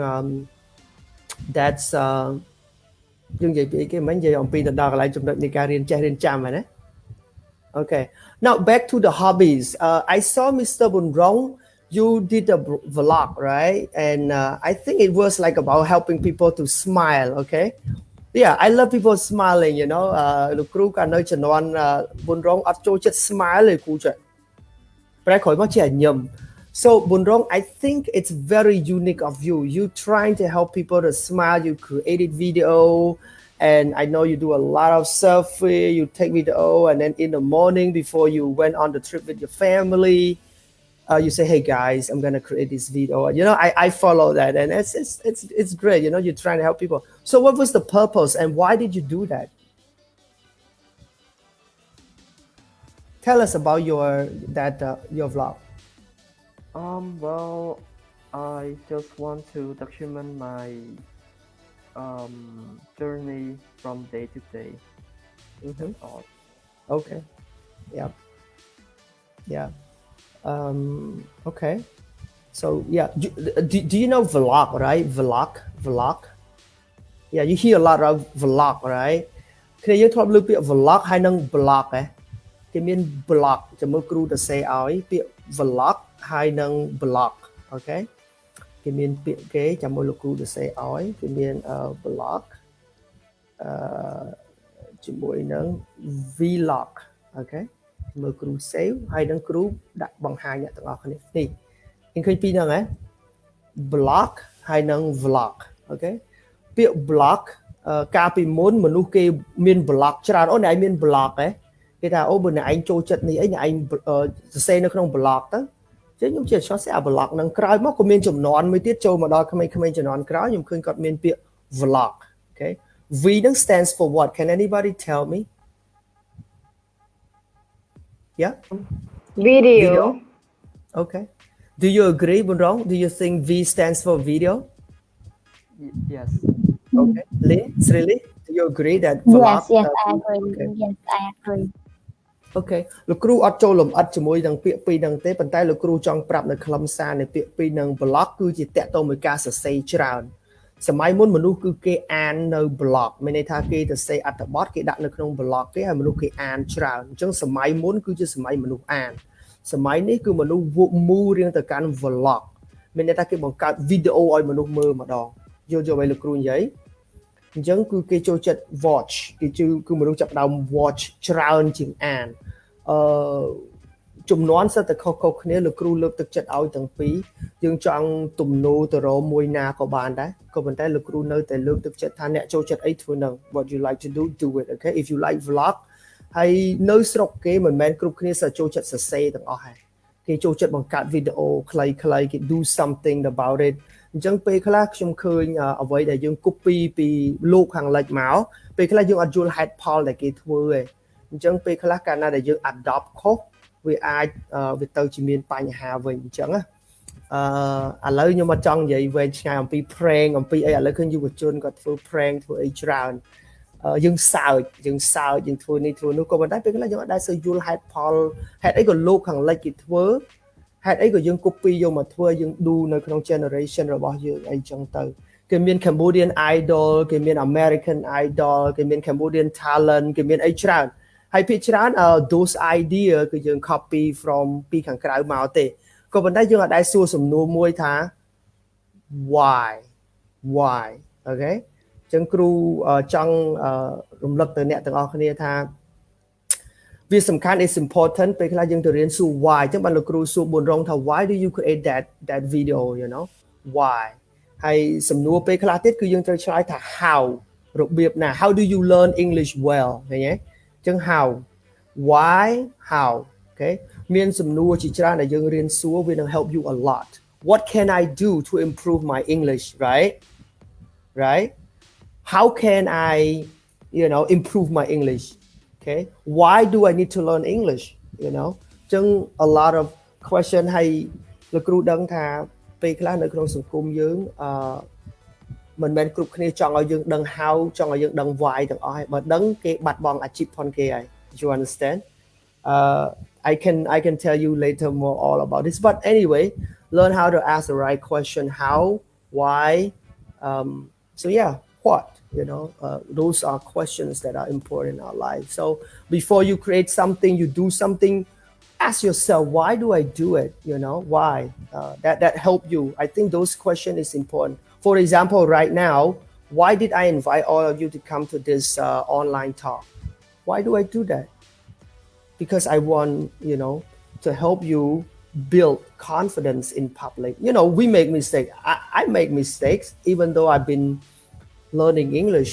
that's យើងនិយាយពីគេមិននិយាយអំពីទៅដល់កន្លែងចំណុចនៃការរៀនចេះរៀនចាំហ្នឹងណា Okay now back to the hobbies I saw Mr. Bunrong you did a vlog right and I think it was like about helping people to smile okay yeah I love people smiling លោកគ្រូក៏នៅជំនាន់ Bunrong អត់ចូលចិត្ត smile ទេគ្រូចេះប្រែក្រោយមកជាញឹមSo Bunrong, I think it's very unique of you. You trying to help people to smile. You created video, and I know you do a lot of selfie. You take video, and then in the morning before you went on the trip with your family, you say, "Hey guys, I'm gonna create this video." I follow that, and it's great. You're trying to help people. So what was the purpose, and why did you do that? Tell us about your vlog. Well, I just want to document my journey from day to day. That's all. Okay. Yeah. Okay. So yeah, do you know vlog, right? Vlog. Yeah, you hear a lot of vlog, right? គ្នាយើងធ្លាប់លើពាក្យ vlog ហើយនឹង blog គេមាន blog ចាំមើលគ្រូទៅសេឲ្យពាក្យ vlog ហើយនឹង blog អូខេគេមានពាក្យគេចាំមើលលោកគ្រូទៅសេឲ្យគេមាន blog ជាមួយនឹង vlog អូខេមើលគ្រូ save ហើយនឹងគ្រូដាក់បង្ហាញអ្នកទាំងអស់គ្នានេះឃើញពីរហ្នឹងហ៎ blog ហើយនឹង vlog អូខេពាក្យ blog កាលពីមុនមនុស្សគេមាន blog ច្រើនអូអ្នកឯងមាន blog ហ៎គេថាអូបើអ្នកឯងចូលចិត្តនេះអីអ្នកឯងសរសេរនៅក្នុង blog ទៅចឹងខ្ញុំជាឆ្លងសេអា blog នឹងក្រោយមកក៏មានចំនួនមួយទៀតចូលមកដល់ក្មេងៗចំនួនក្រោយខ្ញុំឃើញគាត់មានពាក្យ vlog okay V នឹង stands for what can anybody tell me yeah Video. Okay do you agree Bunrong do you think V stands for video Yes. okay Lynn really do you agree that vlog Yes, I agree. okay. Yes, I agree. Okay លោកគ្រូអត់ចូលលំអិតជាមួយនឹងពាក្យពីរហ្នឹងទេប៉ុន្តែលោកគ្រូចង់ប្រាប់នៅខ្លឹមសារនៃពាក្យពីរហ្នឹង blog គឺជាតាក់ទងមួយការសរសេរច្រើនសម័យមុនមនុស្សគឺគេអាននៅ blog មានន័យថាគេទៅសេអត្ថបទគេដាក់នៅក្នុង blog គេហើយមនុស្សគេអានច្រើនអញ្ចឹងសម័យមុនគឺជាសម័យមនុស្សអានសម័យនេះគឺមនុស្សមូរៀងទៅកាន់ vlog មានន័យថាគេបង្កើតវីដេអូឲ្យមនុស្សមើលម្ដងយល់ឲ្យលោកគ្រូនិយាយអញ្ចឹងគឺគេចូលចិត្ត watch គឺមនុស្សចាប់ដើម watch ច្រើនជាងអានចំនួនសិតតែខុសៗគ្នាលោកគ្រូលើកទឹកចិត្តឲ្យទាំងពីរយើងចង់ទំនោរទៅរកមួយណាក៏បានដែរក៏ប៉ុន្តែលោកគ្រូនៅតែលើកទឹកចិត្តថាអ្នកចូលចិត្តអីធ្វើនឹង what you like to do it okay if you like vlog ហើយនៅស្រុកគេមិនមែនគ្រប់គ្នាចូលចិត្តសរសេរទាំងអស់ហើយគេចូលចិត្តបង្កើតវីដេអូខ្លីៗគេ do something about it អញ្ចឹងពេលខ្លះខ្ញុំឃើញអ្វីដែលយើង copy ពីលោកខាងលិចមកពេលខ្លះយើងអត់យល់ហេតុផលដែលគេធ្វើទេអញ្ចឹងពេលខ្លះកាលណាដែលយើង adopt ខុសវាអាចវាទៅជាមានបញ្ហាវិញអញ្ចឹងណាឥឡូវខ្ញុំអត់ចង់និយាយវែងឆ្ងាយអំពី prank អំពីអីឥឡូវឃើញយុវជនគាត់ធ្វើ prank ធ្វើអីច្រើនយើងសើចយើងធ្វើនេះធ្វើនោះក៏ប៉ុន្តែពេលខ្លះយើងអត់ដែលសូវយល់ហេតុផលហេតុអីក៏លោកខាងលិចគេធ្វើហេតុអីក៏យើង copy យកមកធ្វើយើង do នៅក្នុង generation របស់យើងអីចឹងទៅគេមាន Cambodian idol គេមាន American idol គេមាន Cambodian talent គេមានអីច្រើនហើយភាគច្រើន those idea គឺយើង copy from ពីខាងក្រៅមកទេក៏ប៉ុន្តែយើងអត់ដែលសួរសំណួរមួយថា why អូខេចឹងគ្រូចង់រំលឹកទៅអ្នកទាំងអស់គ្នាថាវាសំខាន់ is important ពេលខ្លះយើងទៅរៀនសួរ why ចឹងបានលោកគ្រូសួរបួនរងថា why do you create that video you know why ហើយសំណួរពេលខ្លះទៀតគឺយើងត្រូវឆ្លើយថា how របៀបណា how do you learn English well ឃើញទេចឹង how why how អូខេមានសំណួរជាច្រើនដែលយើងរៀនសួរវានឹង help you a lot what can I do to improve my English right how can I improve my English okay why do I need to learn English you know ចឹង a lot of question ហើយលោកគ្រូដឹងថាពេលខ្លះនៅក្នុងសង្គមយើងមិនមែនគ្រប់គ្នាចង់ឲ្យយើងដឹង how ចង់ឲ្យយើងដឹង why ទាំងអស់ហើយបើដឹងគេបាត់បង់អាជីពផងគេហើយ you understand I can tell you later more all about this but anyway learn how to ask the right question how why so yeah what those are questions that are important in our life so before you create something you do something ask yourself why do I do it why that help you I think those question is important for example right now why did I invite all of you to come to this online talk why do I do that because I want to help you build confidence in public we make mistakes I make mistakes even though I've been learning English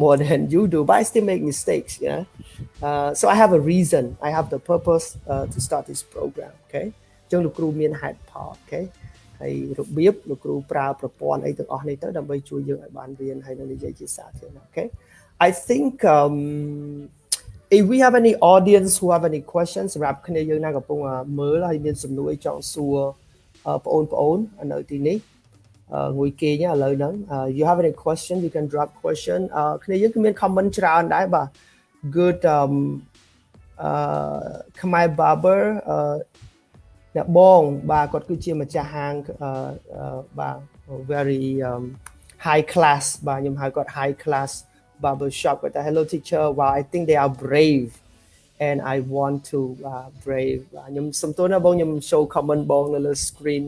more than you do but I still make mistakes so I have a reason I have the purpose to start this program okay ចឹងលោកគ្រូមានហេតុផល okay ហើយរបៀបលោកគ្រូប្រើប្រព័ន្ធអីទាំងអស់នេះទៅដើម្បីជួយយើងឲ្យបានរៀនហើយនឹងនិយាយជាសាធារណៈ okay I think if we have any audience who have any questions សម្រាប់គ្នាយើងណាកំពុងមើលហើយមានសំណួរអីចង់សួរបងប្អូននៅទីនេះងួយគេឥឡូវហ្នឹង you have any question you can drop question គ្នាយើងគឺមាន comment ច្រើនដែរបាទ good Khmer barber អ្នកបងបាទគាត់គឺជាម្ចាស់ហាងបាទ very high class បាទខ្ញុំហៅគាត់ high class barber shop គាត់ថា hello teacher wow I think they are brave and I want to brave ខ្ញុំសុំទោសណាបងខ្ញុំ show comment បងនៅលើ screen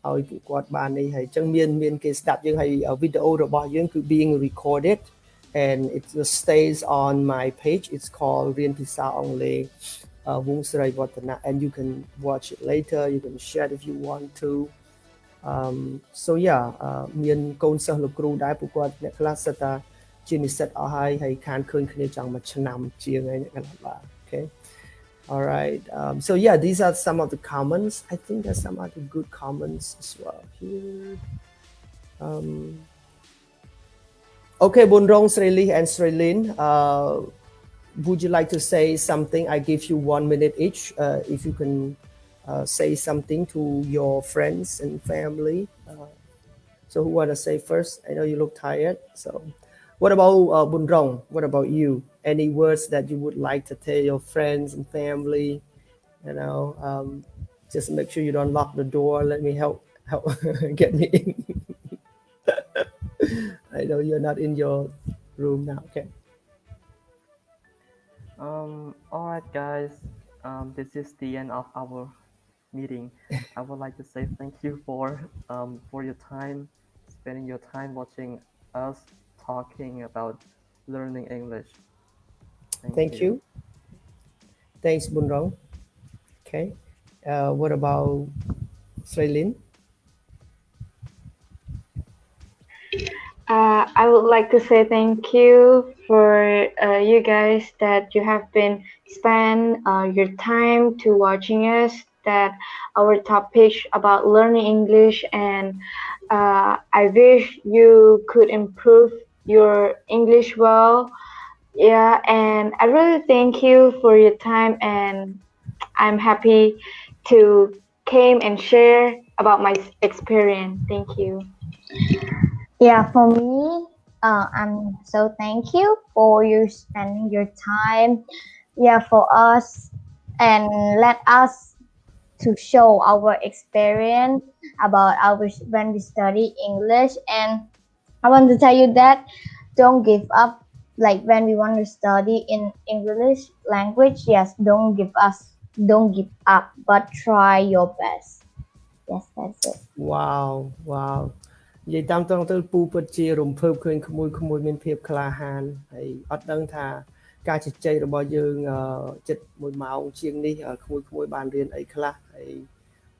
ឲ្យពួកគាត់បាននេះហើយអញ្ចឹងមានគេស្ដាប់យើងហើយវីដេអូរបស់យើងគឺ being recorded and it just stays on my page it's called រៀនភាសាអង់គ្លេសវងស្រីវឌ្ឍនៈ and you can watch it later you can share it if you want to so yeah មានកូនសិស្សលោកគ្រូដែរពួកគាត់អ្នកខ្លះសិតថាជានិស្សិតអស់ហើយខានឃើញគ្នាចង់មួយឆ្នាំជាងហើយអ្នកខ្លះបាទ okay all right so yeah these are some of the comments I think there's some other good comments as well here okay Bunrong Sreli and Srelin would you like to say something I give you 1 minute each if you can say something to your friends and family so who want to say first I know you look tired so what about Bunrong what about you any words that you would like to tell your friends and family just make sure you don't lock the door let me help get me in I know you're not in your room now okay all right guys this is the end of our meeting I would like to say thank you for your time spending your time watching us talking about learning English thank you thanks Bunrong okay what about Srailin I would like to say thank you for you guys that you have been spend your time to watching us. That our topic about learning English, and I wish you could improve your English well. Yeah, and I really thank you for your time, and I'm happy to came and share about my experience. Thank you. Yeah, for me, I'm so thank you for you spending your time. Yeah, for us and let us to show our experience about our when we study English. And I want to tell you that don't give up. Like when we want to study in English language, yes, don't give up, but try your best. Yes, that's it. Wow wow និយាយតាមត្រង់ទៅពូពិតជារំភើបឃើញក្មួយៗមានភាពក្លាហានហើយអត់ដឹងថាការជជែករបស់យើងចិត្ត1ម៉ោងជាងនេះក្មួយៗបានរៀនអីខ្លះហើយ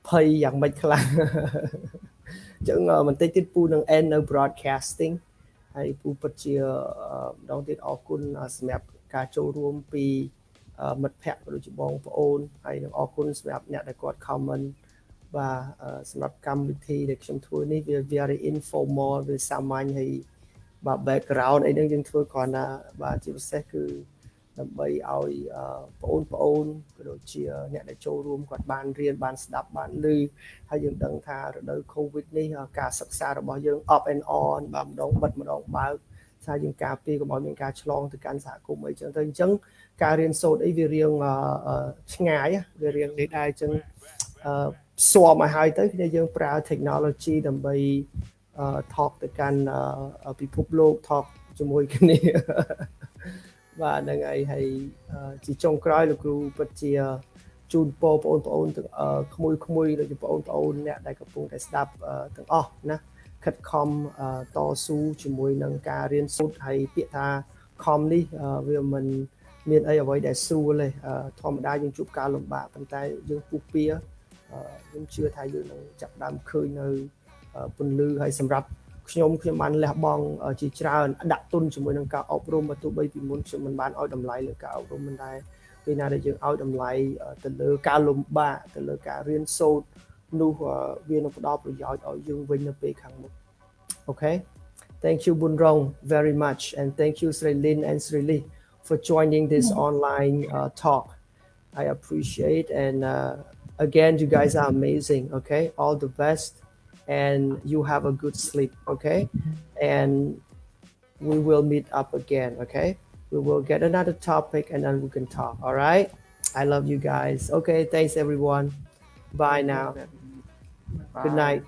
ភ័យយ៉ាងម៉េចខ្លះ អញ្ចឹងបន្តិចទៀតពូនឹង end នៅ broadcasting ហើយពូពិតជាម្ដងទៀតអរគុណសម្រាប់ការចូលរួមពីមិត្តភ័ក្តិក៏ដូចជាបងប្អូនហើយនឹងអរគុណសម្រាប់អ្នកដែលគាត់ comment បាទសម្រាប់កម្មវិធីដែលខ្ញុំធ្វើនេះវា very informal វាសាមញ្ញហើយបាទ background អីហ្នឹងយើងធ្វើគ្រាន់តែបាទជាពិសេសគឺដើម្បីឲ្យបងប្អូនក៏ដូចជាអ្នកដែលចូលរួមគាត់បានរៀនបានស្ដាប់បានឮហើយយើងដឹងថារដូវ COVID នេះការសិក្សារបស់យើង up and on បាទម្ដងបិទម្ដងបើកថាយើងការពារកុំឲ្យមានការឆ្លងទៅកាន់សហគមន៍អីចឹងទៅអញ្ចឹងការរៀនសូត្រអីវារៀងឆ្ងាយវារៀងនេះដែរអញ្ចឹងស្វមឲ្យហើយទៅគ្នាយើងប្រើ technology ដើម្បី talk ទៅកាន់ពិភពលោក talk ជាមួយគ្នា បាទហ្នឹងហើយជាចុងក្រោយលោកគ្រូពិតជាជូនពរបងប្អូនទាំងក្មួយៗដូចជាបងប្អូនអ្នកដែលកំពុងតែស្ដាប់ទាំងអស់ណាខិតខំតស៊ូជាមួយនឹងការរៀនសូត្រហើយពាក្យថាខំនេះវាមិនមានអីអ្វីដែលស្រួលទេធម្មតាយើងជួបការលំបាកប៉ុន្តែយើងពុះពៀខ្ញុំជឿថាយើងនឹងចាប់ដើមឃើញនៅពន្លឺហើយសម្រាប់ខ្ញុំបានលះបង់ជាច្រើនដាក់ទុនជាមួយនឹងការអប់រំទោះបីពីមុនខ្ញុំមិនបានឲ្យតម្លៃលើការអប់រំមិនដែរពេលណាដែលយើងឲ្យតម្លៃទៅលើការលំបាកទៅលើការរៀនសូត្រនោះវានឹងផ្ដល់ប្រយោជន៍ឲ្យយើងវិញនៅពេលខាងមុខ Okay thank you Bunrong very much and thank you Sri Lin and Sri Lee for joining this online talk I appreciate and again you guys are amazing okay all the best and you have a good sleep okay and we will meet up again okay we will get another topic and then we can talk all right I love you guys okay thanks everyone bye now Bye. good night